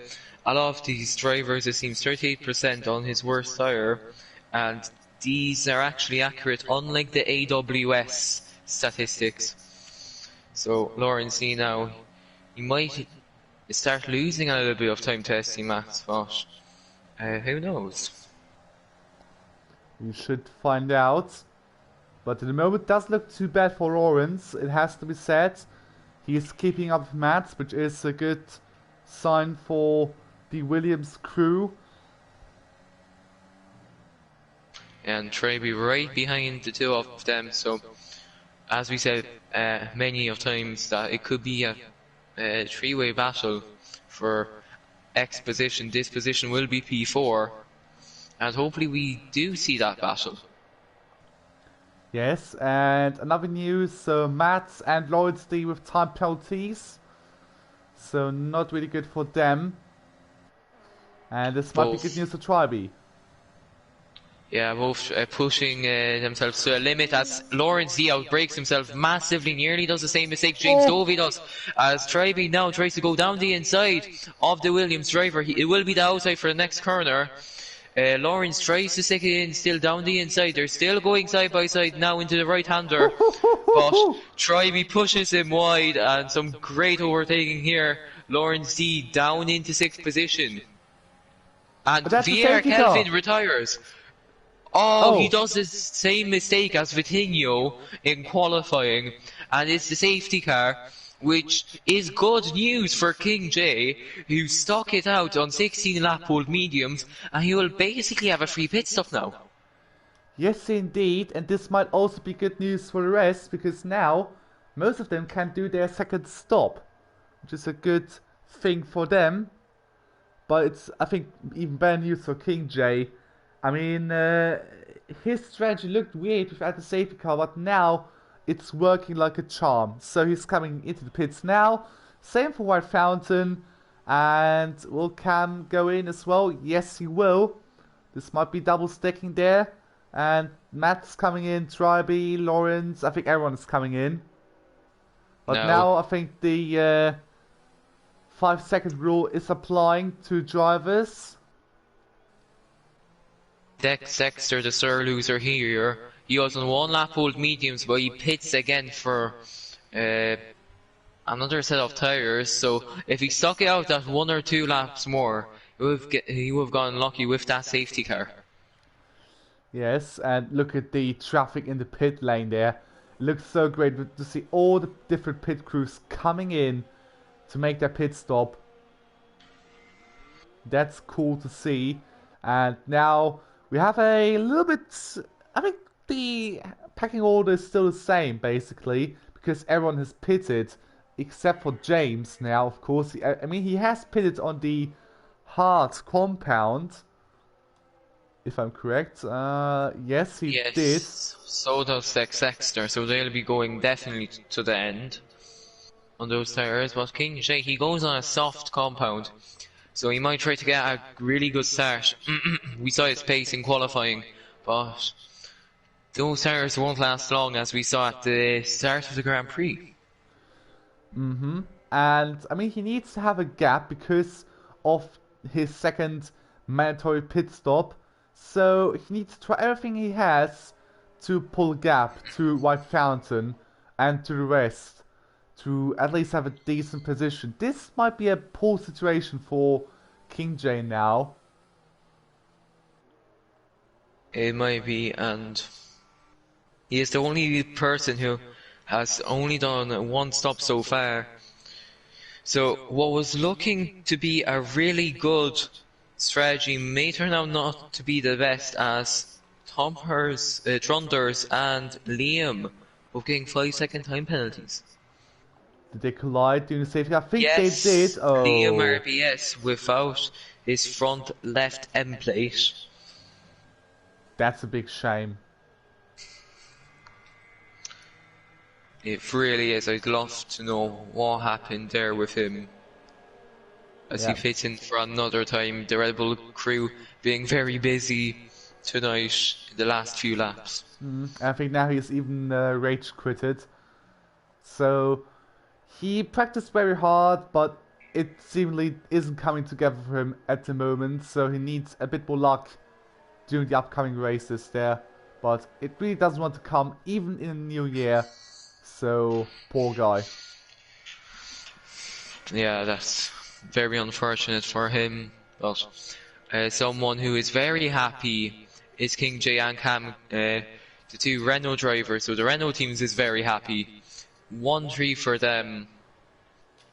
lot of these drivers. It seems 38% on his worst tyre, and these are actually accurate, unlike the AWS statistics. So Lawrence D now, he might start losing a little bit of time testing Max, but who knows? We should find out. But at the moment, it doesn't look too bad for Lawrence, it has to be said. He is keeping up with Matt, which is a good sign for the Williams crew. And Traby right behind the two of them, so as we said many of times, that it could be a 3-way battle for X position. This position will be P4, and hopefully we do see that battle. Yes, and another news, so Matt and Lawrence D with time penalties. So not really good for them. And this might be good Both, news for Tribe. yeah, both pushing themselves to a limit as Lawrence D outbreaks himself massively, nearly does the same mistake James Oh! Dovey does. As Tribe now tries to go down the inside of the Williams driver. It will be the outside for the next corner. Lawrence tries to stick it in, still down the inside. They're still going side by side now into the right-hander. But Tribe pushes him wide, and some great overtaking here. Lawrence D down into 6th position. And But that's a Vieira safety car! Kelvin retires. Oh, he Oh! does the same mistake as Vitinho in qualifying, and it's the safety car, which is good news for King J, who stuck it out on 16 lap old mediums, and he will basically have a free pit stop now. Yes, indeed, and this might also be good news for the rest, because now most of them can do their second stop, which is a good thing for them. But it's, I think, even better news for King J. I mean, his strategy looked weird without the safety car, but now it's working like a charm. So he's coming into the pits now. Same for White Fountain. And will Cam go in as well? Yes, he will. This might be double stacking there. And Matt's coming in, Tribe, Lawrence, I think everyone is coming in. But Now, now I think the 5-second rule is applying to drivers. Dexter, the sir loser here, he was on 1 lap old mediums, but he pits again for another set of tyres. So if he stuck it out that 1 or 2 laps more, he would have gone lucky with that safety car. Yes, and look at the traffic in the pit lane there. It looks so great to see all the different pit crews coming in to make their pit stop. That's cool to see. And now we have a little bit... I think the packing order is still the same, basically, because everyone has pitted, except for James now, of course. I mean, he has pitted on the hard compound, if I'm correct. Yes, he Yes, did. so does Dexter, so they'll be going definitely to the end on those tyres. But King J, he goes on a soft compound, so he might try to get a really good start. We saw his pace in qualifying, but those tyres won't last long, as we saw at the start of the Grand Prix. And I mean, he needs to have a gap because of his second mandatory pit stop. So he needs to try everything he has to pull a gap to White Fountain and to the rest to at least have a decent position. This might be a poor situation for King J now. It might be, and he is the only person who has only done 1 stop so far. So what was looking to be a really good strategy may turn out not to be the best, as Trunders and Liam both getting 5-second time penalties. Did they collide during the safety? I think Yes, they did. Oh, Liam RBS without his front left end plate. that's a big shame. It really is. I'd love to know what happened there with him as he fits in for another time. The Red Bull crew being very busy tonight in the last few laps. I think now he's even rage quitted. So he practiced very hard, but it seemingly isn't coming together for him at the moment. So he needs a bit more luck during the upcoming races there. But it really doesn't want to come even in a new year. So poor guy. Yeah, that's very unfortunate for him. But someone who is very happy is King J and Cam, the 2 Renault drivers. So the Renault teams is very happy. 1-3 for them,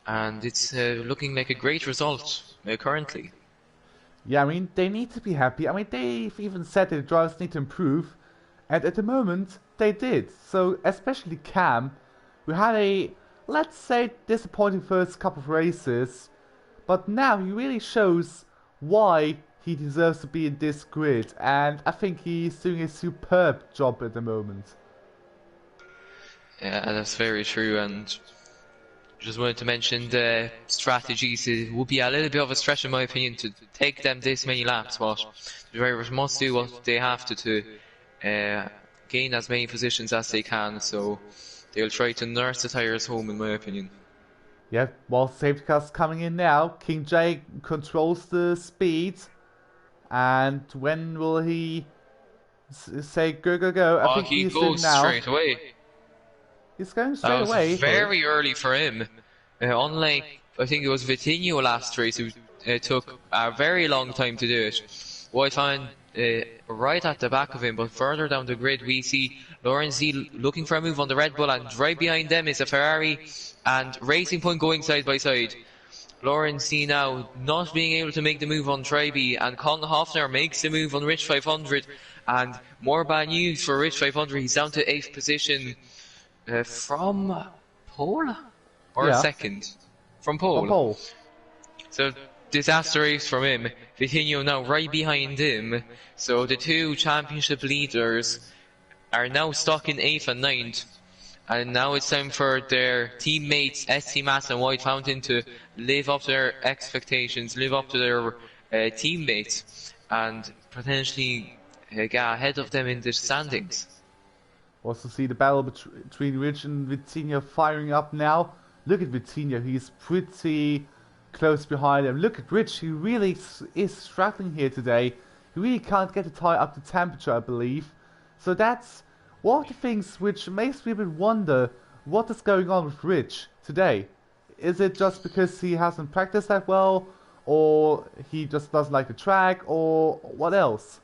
and it's looking like a great result currently. Yeah, I mean, they need to be happy. I mean, they've even said that the drivers need to improve. And at the moment, they did. So, especially Cam, who had a, let's say, disappointing first couple of races. But now he really shows why he deserves to be in this grid. And I think he's doing a superb job at the moment. Yeah, that's very true. And just wanted to mention the strategies. It would be a little bit of a stretch, in my opinion, to take them this many laps, but the drivers must do what they have to gain as many positions as they can. So they'll try to nurse the tyres home, in my opinion. Yeah, well, safety car's coming in now. King J controls the speed. And when will he say go, go, go? I think He he's doing goes now. straight away. He's going That straight was away. very early for him. Unlike, I think it was Vitinho last race who took a very long time to do it. What I found right at the back of him, but further down the grid, we see Lawrence Z looking for a move on the Red Bull, and right behind them is a Ferrari and Racing Point going side by side. Lawrence Z now not being able to make the move on Tribe, and Con Hoffner makes the move on Rich 500, and more bad news for Rich 500. He's down to 8th position from pole or second from pole. From pole. So disaster race from him. Vitinho now right behind him. So the two championship leaders are now stuck in 8th and 9th. And now it's time for their teammates, ST Mass and White Fountain, to live up to their expectations, live up to their teammates, and potentially get ahead of them in the standings. Also see the battle between Rich and Vitinho firing up now. Look at Vitinho, he's pretty close behind him. Look at Rich, he really is struggling here today. He really can't get the tire up to temperature, I believe. So that's one of the things which makes me wonder what is going on with Rich today. Is it just because he hasn't practiced that well, or he just doesn't like the track, or what else?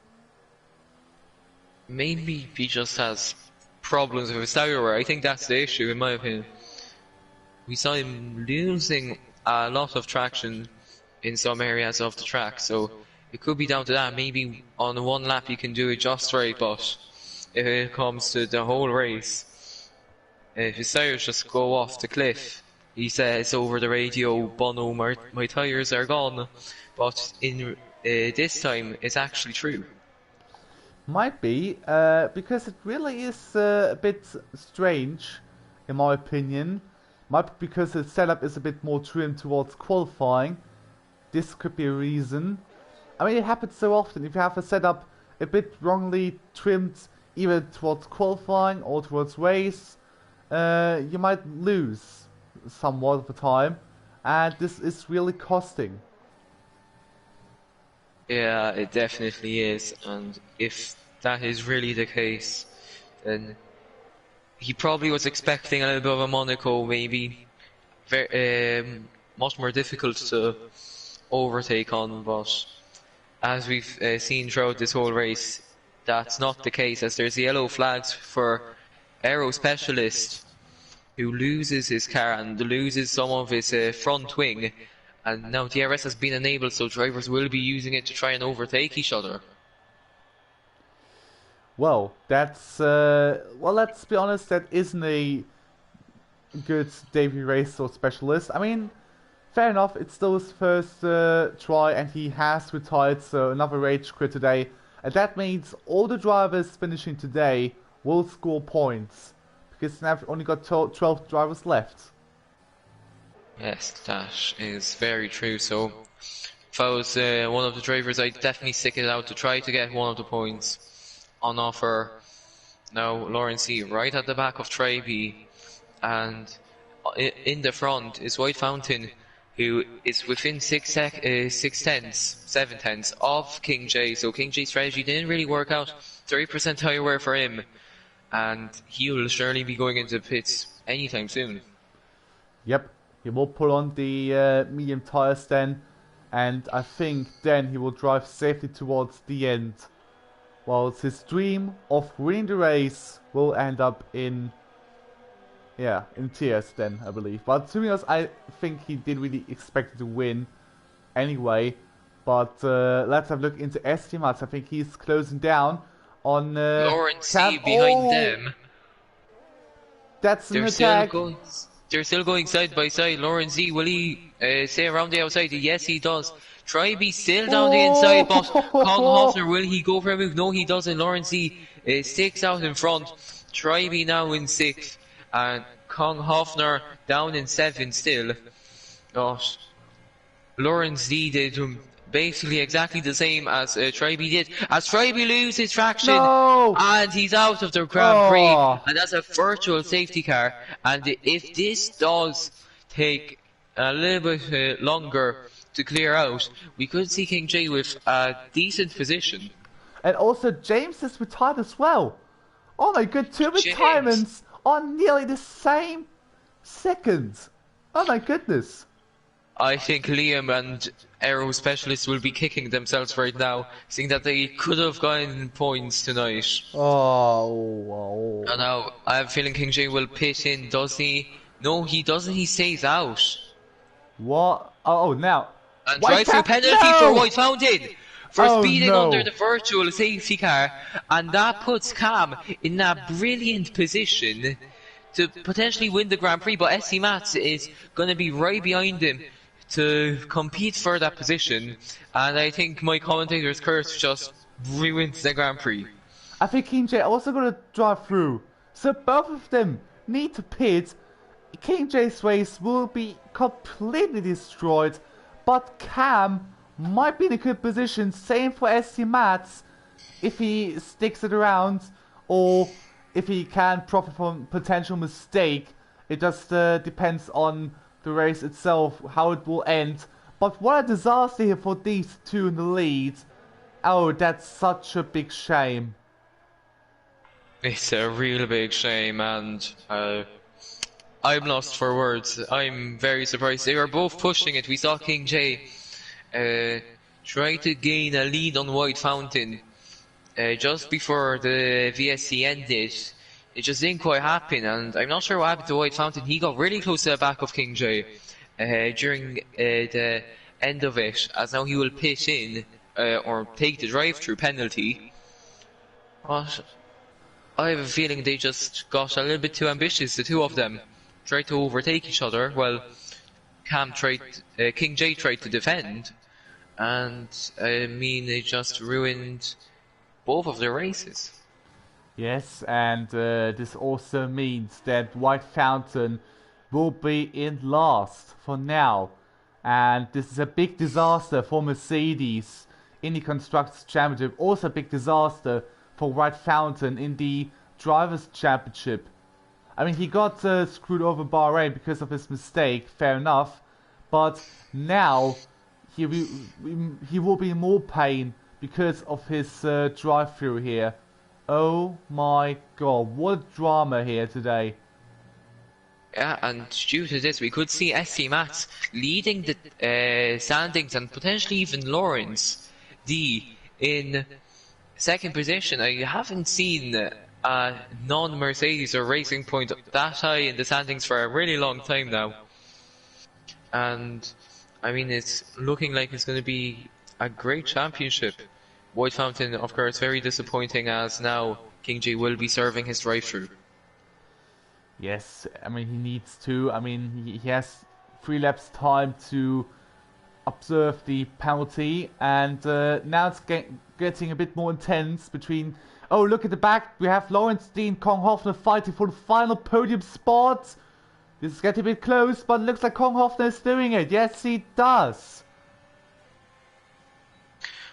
Maybe he just has problems with his tire wear. I think that's the issue, in my opinion. We saw him losing a lot of traction in some areas of the track, so it could be down to that. Maybe on one lap you can do it just right, but if it comes to the whole race, if his tires just go off the cliff, he says over the radio, Bono, my tires are gone. But in this time, it's actually true. Might be, because it really is a bit strange, in my opinion. Might be because the setup is a bit more trimmed towards qualifying. This could be a reason. I mean, it happens so often. If you have a setup a bit wrongly trimmed, either towards qualifying or towards race, you might lose somewhat of the time. And this is really costing. Yeah, it definitely is, and if that is really the case, then he probably was expecting a little bit of a Monaco, maybe much more difficult to overtake on, but as we've seen throughout this whole race, that's not the case, as there's yellow flags for Aero Specialist, who loses his car and loses some of his front wing. And now DRS has been enabled, so drivers will be using it to try and overtake each other. Well, that's well, let's be honest, that isn't a good debut race or specialist. I mean, fair enough, it's still his first try and he has retired, so another rage quit today. And that means all the drivers finishing today will score points, because now we've only got 12 drivers left. Yes, that is very true. So if I was one of the drivers, I'd definitely stick it out to try to get one of the points on offer. Now Lawrence C right at the back of Tribe, and in the front is White Fountain, who is within 7 tenths of King J. So King J's strategy didn't really work out. 30% tire wear for him, and he will surely be going into pits anytime soon. Yep. He will pull on the medium tires then, and I think then he will drive safely towards the end. Whilst his dream of winning the race will end up in tears then, I believe. But to be honest, I think he didn't really expect to win anyway. But let's have a look into estimates. I think he's closing down on Lawrence C behind them. That's an attack. They're still going side by side. Lawrence Z, will he stay around the outside? Yes, he does. Tribe still down the inside, but Con Hoffner, will he go for a move? No, he doesn't. Lawrence Z sticks out in front. Tribe now in 6th. and Kong Hofner down in 7 still. But Lawrence D did basically exactly the same as Treiby did. As Treiby loses traction, No! and he's out of the Grand Prix, Oh. and that's a virtual safety car. And if this does take a little bit longer to clear out, we could see King J with a decent position. And also James is retired as well. Oh my god, 2 James. retirements on nearly the same second. Oh my goodness. I think Liam and Aero Specialist will be kicking themselves right now, seeing that they could have gotten points tonight. Oh. And now, I have a feeling King J will pit in, does he? No, he doesn't, he stays out. What? Oh, now. And White drive-through Fountain- penalty no! for White Fountain! For Oh, speeding no. under the virtual safety car, and that puts Cam in a brilliant position to potentially win the Grand Prix, but SC Mats is going to be right behind him to compete for that position, and I think my commentator's curse just ruins the Grand Prix. I think King J also gonna drive through. So both of them need to pit. King J's race will be completely destroyed, but Cam might be in a good position. Same for SC Mats if he sticks it around, or if he can profit from potential mistake. It just depends on the race itself, how it will end. But what a disaster here for these two in the lead. Oh, that's such a big shame. It's a real big shame, and I'm lost for words. I'm very surprised. They were both pushing it. We saw King J try to gain a lead on White Fountain just before the VSC ended. It just didn't quite happen, and I'm not sure what happened to White Fountain. He got really close to the back of King J during the end of it, as now he will pit in or take the drive-through penalty. But I have a feeling they just got a little bit too ambitious, the two of them. Tried to overtake each other, while King J tried to defend, and I mean, they just ruined both of their races. Yes, and this also means that White Fountain will be in last for now. And this is a big disaster for Mercedes in the Constructors' Championship. Also a big disaster for White Fountain in the Drivers' Championship. I mean, he got screwed over Bahrain because of his mistake, fair enough. But now he will be in more pain because of his drive-through here. Oh my god, what a drama here today. Yeah, and due to this, we could see SC Mats leading the standings, and potentially even Lawrence D in second position. I haven't seen a non-Mercedes or Racing Point that high in the standings for a really long time now. And I mean, it's looking like it's going to be a great championship. White Fountain, of course, very disappointing, as now King J will be serving his drive-through. Yes, I mean, he needs to. I mean, he has 3 laps time to observe the penalty, and now it's getting a bit more intense between... Oh, look at the back, we have Lawrence Dean, Kong Hofner fighting for the final podium spot. This is getting a bit close, but it looks like Kong Hofner is doing it. Yes, he does.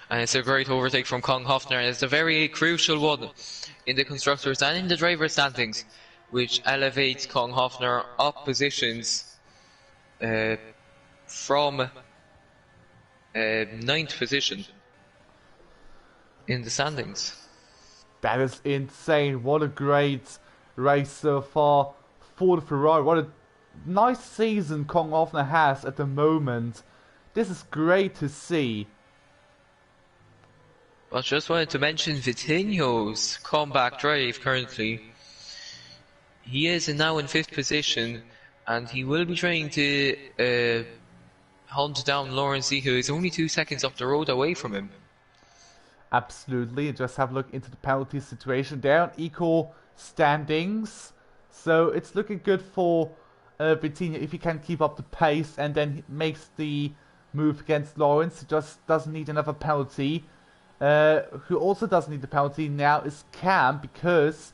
And it's a great overtake from Kong Hofner, and it's a very crucial one in the constructors and in the driver standings, which elevates Kong Hofner up positions from 9th position in the standings. That is insane. What a great race so far for the Ferrari. What a nice season Kong Hofner has at the moment. This is great to see. I just wanted to mention Vitinho's comeback drive currently. He is now in 5th position, and he will be trying to hunt down Lawrence D, who is only 2 seconds up the road away from him. Absolutely. Just have a look into the penalty situation. They're on equal standings, so it's looking good for Vitinho if he can keep up the pace and then makes the move against Lawrence. He just doesn't need another penalty. Who also doesn't need the penalty now is Cam, because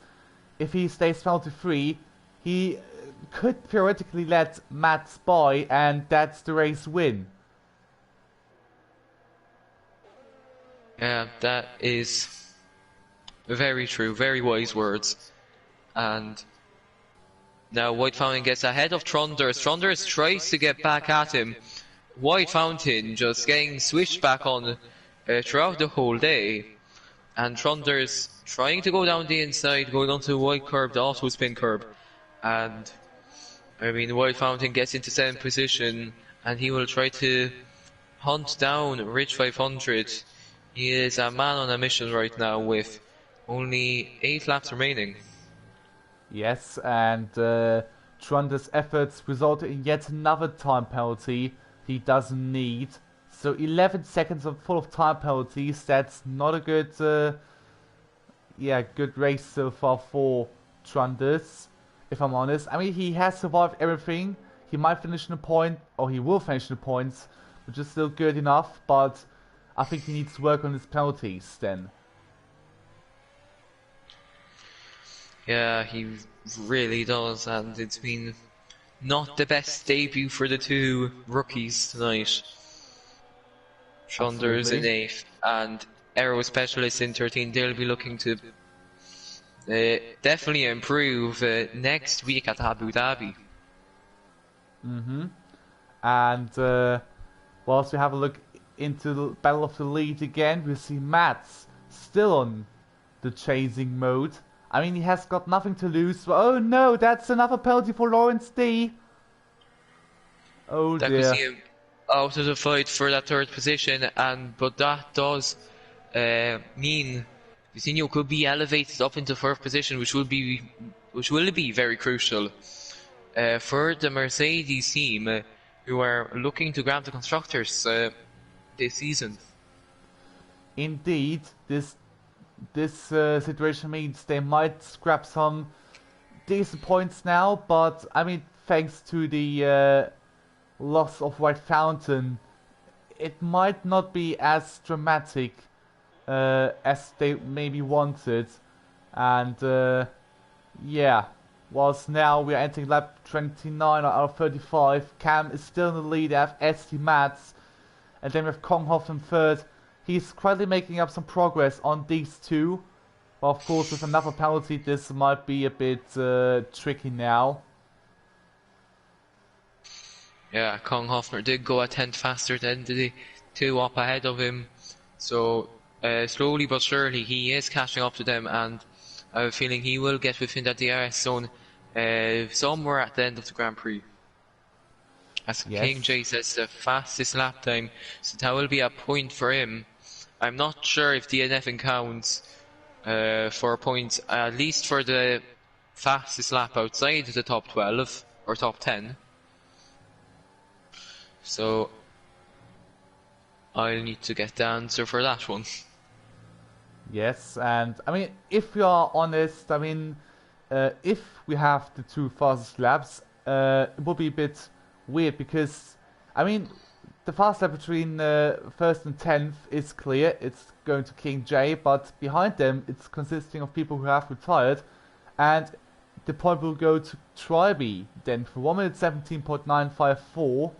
if he stays penalty free, he could theoretically let Mats by, and that's the race win. Yeah, that is very true, very wise words. And now White Fountain gets ahead of Tronders. Tronders tries to get back at him. White Fountain just getting switched back on throughout the whole day. And Tronders trying to go down the inside, going onto the white curb, the auto spin curb. And I mean, White Fountain gets into 7th position, and he will try to hunt down Rich 500. He is a man on a mission right now with only 8 laps remaining. Yes, and Tronders' efforts resulted in yet another time penalty he doesn't need. So 11 seconds full of time penalties. That's not a good, good race so far for Tronders, if I'm honest. I mean, he has survived everything. He might finish in the point, or he will finish in the points, which is still good enough. But I think he needs to work on his penalties then. Yeah, he really does, and it's been not the best debut for the two rookies tonight. Tronders in 8th and Aero Specialist in 13th. They'll be looking to definitely improve next week at Abu Dhabi. And whilst we have a look into the Battle of the Lead again, we see Mats still on the chasing mode. I mean, he has got nothing to lose. Oh no, that's another penalty for Lawrence D. Oh that dear. Could see him out of the fight for that 3rd position, but that does mean Vizinho could be elevated up into 4th position, which will be very crucial for the Mercedes team, who are looking to grab the constructors this season. Indeed, this situation means they might scrap some decent points now, but I mean, thanks to the loss of White Fountain, it might not be as dramatic as they maybe wanted. And yeah, whilst now we are entering lap 29 out of 35, Cam is still in the lead. They have ST Mats, and then we have Konghoff in 3rd. He's quietly making up some progress on these two. But of course, with another penalty, this might be a bit tricky now. Yeah, Kong Hoffner did go a tenth faster than the 2 up ahead of him. So slowly but surely he is catching up to them, and I have a feeling he will get within that DRS zone somewhere at the end of the Grand Prix. As yes. King J says, the fastest lap time, so that will be a point for him. I'm not sure if DNF counts for points, at least for the fastest lap outside the top 12 or top 10. So I'll need to get the answer for that one. Yes, and I mean, if we are honest, I mean, if we have the 2 fastest laps, it would be a bit weird because, I mean, the fast lap between 1st and 10th is clear, it's going to King J, but behind them it's consisting of people who have retired, and the point will go to Tribe then for 1 minute 17.954.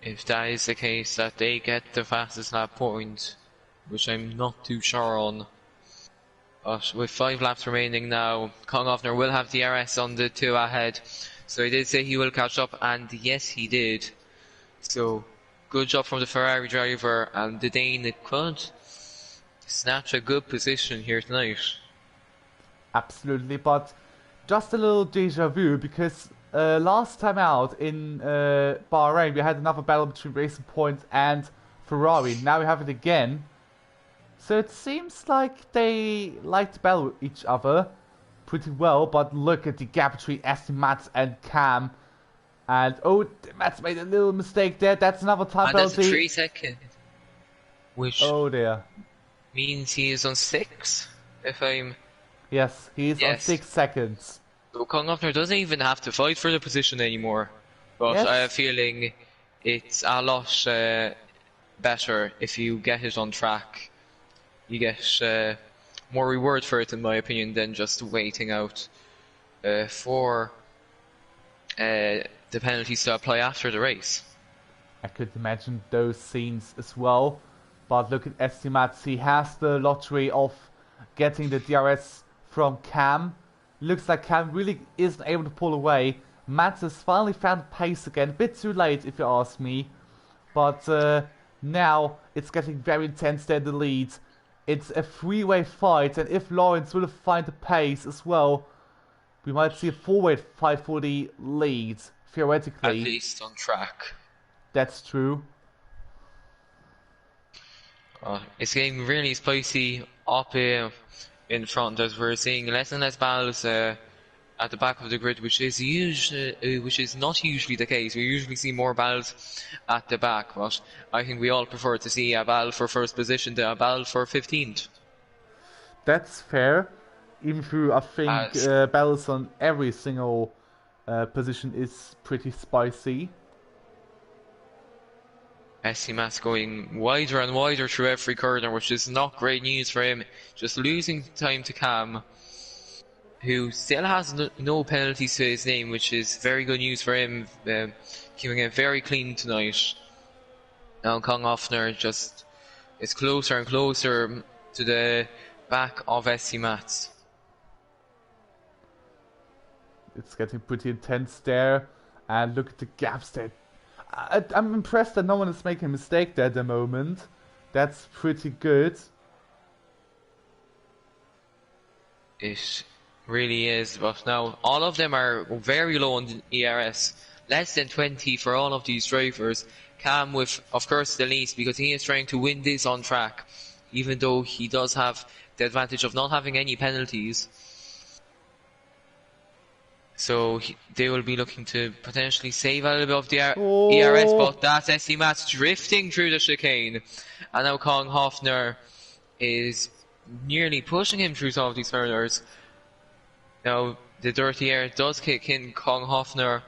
If that is the case, that they get the fastest lap point, which I'm not too sure on. But with 5 laps remaining now, Konghoffner will have DRS on the 2 ahead. So he did say he will catch up, and yes, he did. So good job from the Ferrari driver, and the Dane could snatch a good position here tonight. Absolutely, but just a little deja vu, because last time out in Bahrain we had another battle between Racing Point and Ferrari. Now we have it again. So it seems like they like to battle each other pretty well, but look at the gap between Aston Mats and Cam. And oh, Mats made a little mistake there. That's another time penalty. That's 3 seconds. Which oh dear. Means he is on 6, if I'm... Yes, he is on 6 seconds. So Konghoffner doesn't even have to fight for the position anymore. But yes. I have a feeling it's a lot better if you get it on track. You get more reward for it, in my opinion, than just waiting out for the penalties to apply after the race. I could imagine those scenes as well. But look at ST Mats. He has the lottery of getting the DRS from Cam. Looks like Cam really isn't able to pull away. Mats has finally found pace again. A bit too late, if you ask me. But now it's getting very intense there in the lead. It's a three-way fight, and if Lawrence will find the pace as well, we might see a four-way fight for the lead, theoretically. At least on track. That's true. It's getting really spicy up in front, as we're seeing less and less battles at the back of the grid, which is not usually the case. We usually see more battles at the back, but I think we all prefer to see a battle for first position than a battle for 15th. That's fair. Even though I think battles on every single position is pretty spicy. ST Mats going wider and wider through every corner, which is not great news for him. Just losing time to Cam, who still has no penalties to his name, which is very good news for him, keeping it very clean tonight. Now Kong Hoffner just is closer and closer to the back of ST Mats. It's getting pretty intense there, and look at the gaps there. I'm impressed that no one is making a mistake there at the moment. That's pretty good. It really is, but now all of them are very low on the ERS. Less than 20 for all of these drivers. Cam with, of course, the least, because he is trying to win this on track, even though he does have the advantage of not having any penalties. So they will be looking to potentially save a little bit of the ERS, but that's ST Mats drifting through the chicane. And now Kong Hoffner is nearly pushing him through some of these corners. Now the dirty air does kick in. Kong Hoffner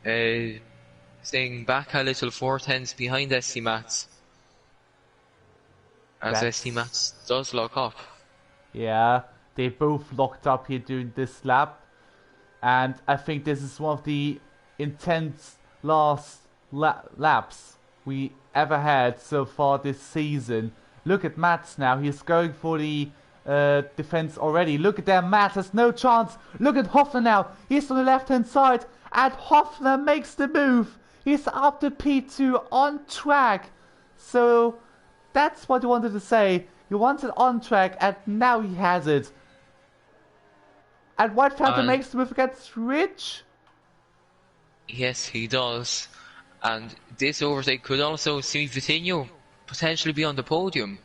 staying back a little 4/10 behind ST Mats. As ST Mats does lock up. Yeah, they both locked up here during this lap. And I think this is one of the intense last laps we ever had so far this season. Look at Mats now. He's going for the defense already. Look at that. Mats has no chance. Look at Hoffner now. He's on the left-hand side. And Hoffner makes the move. He's up to P2 on track. So that's what you wanted to say. You wanted on track, and now he has it. And White Panther makes the move against Rich? Yes, he does. And this overtake could also see Vitinho potentially be on the podium.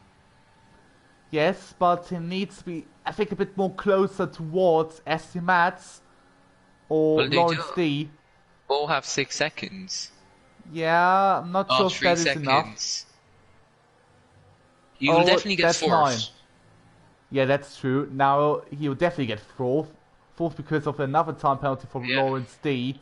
Yes, but he needs to be, I think, a bit more closer towards ST Mats or Lawrence D. Both have 6 seconds. Yeah, I'm not sure if that is enough. You will definitely get 4th. Yeah, that's true. Now he will definitely get 4th. 4th because of another time penalty from Lawrence D.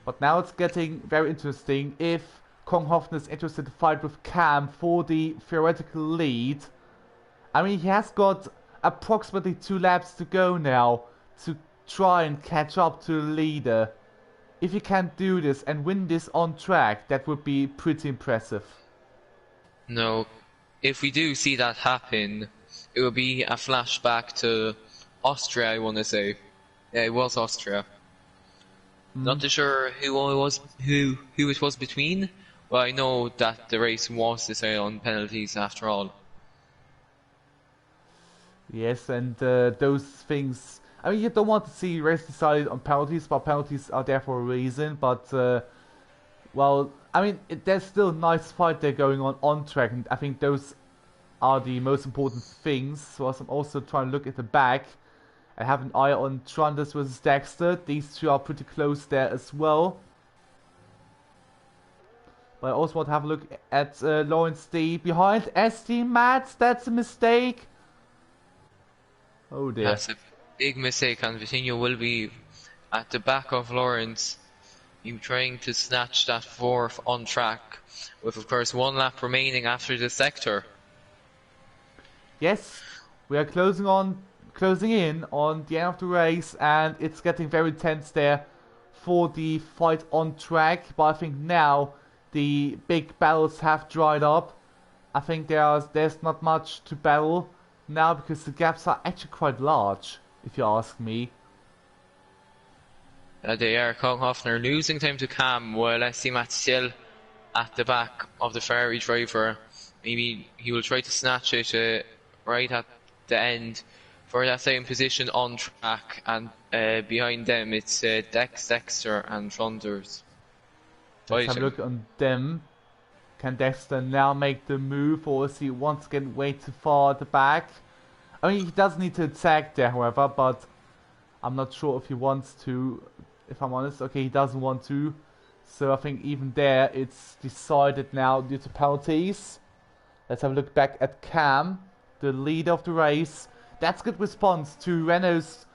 But now it's getting very interesting. If Kong Hoffner is interested to fight with Cam for the theoretical lead, I mean, he has got approximately 2 laps to go now to try and catch up to the leader. If he can do this and win this on track, that would be pretty impressive. No, if we do see that happen, it will be a flashback to Austria, I want to say. Yeah, it was Austria. Not too sure who it was between, but I know that the race was decided on penalties after all. Yes, and those things, I mean, you don't want to see race decided on penalties, but penalties are there for a reason. But well, I mean, there's still a nice fight there going on track, and I think those are the most important things. So I'm also trying to look at the back. I have an eye on Trundles versus Dexter. These two are pretty close there as well. But I also want to have a look at Lawrence D behind ST Mats. That's a mistake. Oh dear. That's a big mistake, and Vitinho will be at the back of Lawrence. He's trying to snatch that 4th on track, with of course 1 lap remaining after the sector. yes, we are closing in on the end of the race, and it's getting very tense there for the fight on track. But I think now the big battles have dried up. I think there's not much to battle now because the gaps are actually quite large, if you ask me. They are. Konghoffner losing time to Cam, while I see Matt still at the back of the Ferrari driver. Maybe he will try to snatch it right at the end for that same position on track, and behind them it's Dexter and Tronders. Let's have a look on them. Can Dexter now make the move, or is he once again way too far at the back? I mean, he does need to attack there, however, but I'm not sure if he wants to, if I'm honest. Okay, he doesn't want to. So I think even there, it's decided now due to penalties. Let's have a look back at Cam, the leader of the race. That's good response to Renault's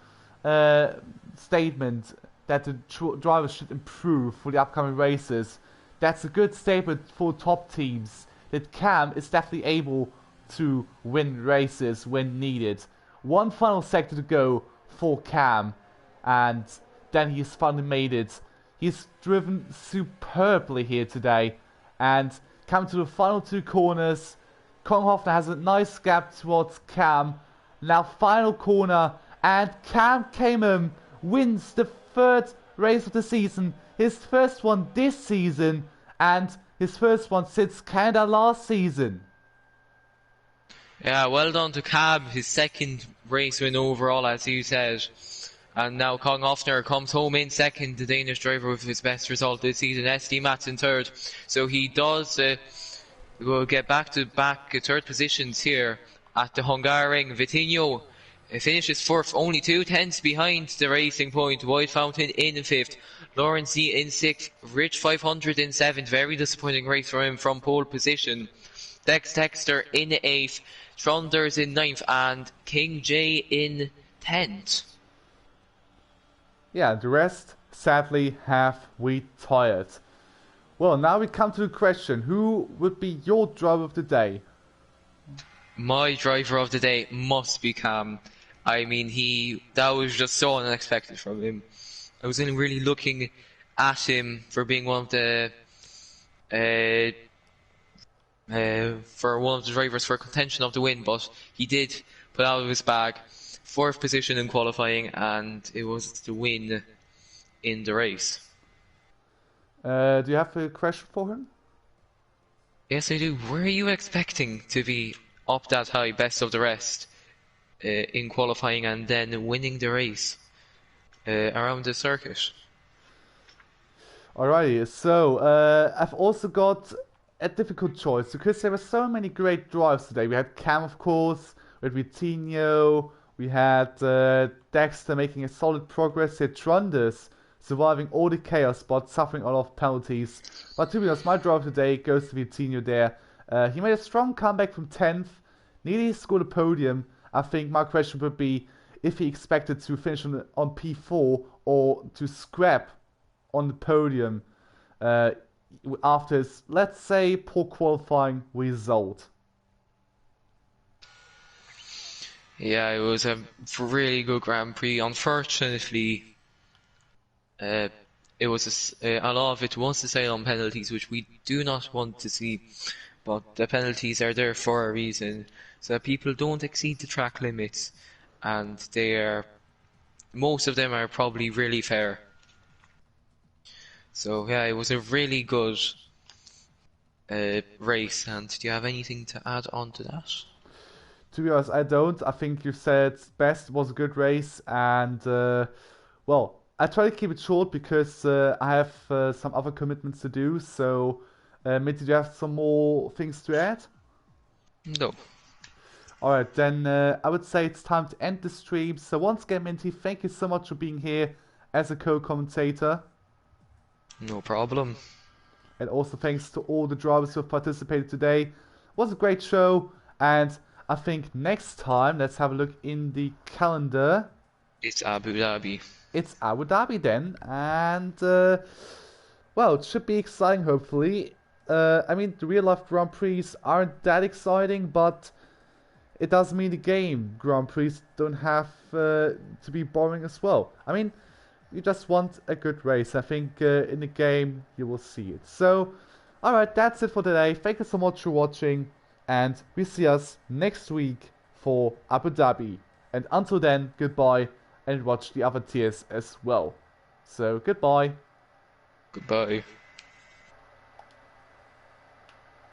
statement that the drivers should improve for the upcoming races. That's a good statement for top teams, that Cam is definitely able to win races when needed. One final sector to go for Cam, and then he's finally made it. He's driven superbly here today, and coming to the final two corners, Konghoffner has a nice gap towards Cam. Now final corner, and Cam Kamen wins the third race of the season, his first one this season, and his first one since Canada last season. Yeah, well done to Cam, his second race win overall, as you said. And now Konghoffner comes home in second, the Danish driver with his best result this season. SD Mats in third. So he does will get back to back third positions here at the Hungarian. Vitinho finishes fourth, only 2 tenths behind the racing point. White Fountain in fifth. Lawrence Z in sixth. Rich 500 in seventh. Very disappointing race for him from pole position. Dexter in eighth. Tronders in ninth. And King J in 10th. Yeah, the rest sadly have retired. Well, now we come to the question, who would be your driver of the day? My driver of the day must be Cam. I mean, that was just so unexpected from him. I wasn't really looking at him for being one of the drivers for contention of the win, but he did put out of his bag. Fourth position in qualifying, and it was the win in the race. Do you have a question for him? Yes, I do. Were you expecting to be up that high, best of the rest, in qualifying and then winning the race around the circuit? Alrighty, so I've also got a difficult choice because there were so many great drives today. We had Cam, of course, we had Vitinho, we had Dexter making a solid progress here, Tronders surviving all the chaos but suffering a lot of penalties. But to be honest, my drive today goes to Vitinho there. He made a strong comeback from 10th, nearly scored a podium. I think my question would be if he expected to finish on P4 or to scrap on the podium after his, let's say, poor qualifying result. Yeah, it was a really good Grand Prix. Unfortunately, it was a lot of it was decided on penalties, which we do not want to see. But the penalties are there for a reason, so that people don't exceed the track limits, and most of them are probably really fair. So yeah, it was a really good race. And do you have anything to add on to that? To be honest, I don't. I think you said best. It was a good race, and well, I try to keep it short because I have some other commitments to do. So, Mitty, do you have some more things to add? No. Alright, then I would say it's time to end the stream. So once again, Minty, thank you so much for being here as a co-commentator. No problem. And also thanks to all the drivers who have participated today. It was a great show, and I think next time, let's have a look in the calendar. It's Abu Dhabi. It's Abu Dhabi then, and well, it should be exciting hopefully. I mean, the real life Grand Prix aren't that exciting, but it does mean the game Grand Prix don't have to be boring as well. I mean, you just want a good race. I think in the game you will see it. So, alright, that's it for today. Thank you so much for watching, and we see us next week for Abu Dhabi. And until then, goodbye, and watch the other tiers as well. So, goodbye. Goodbye.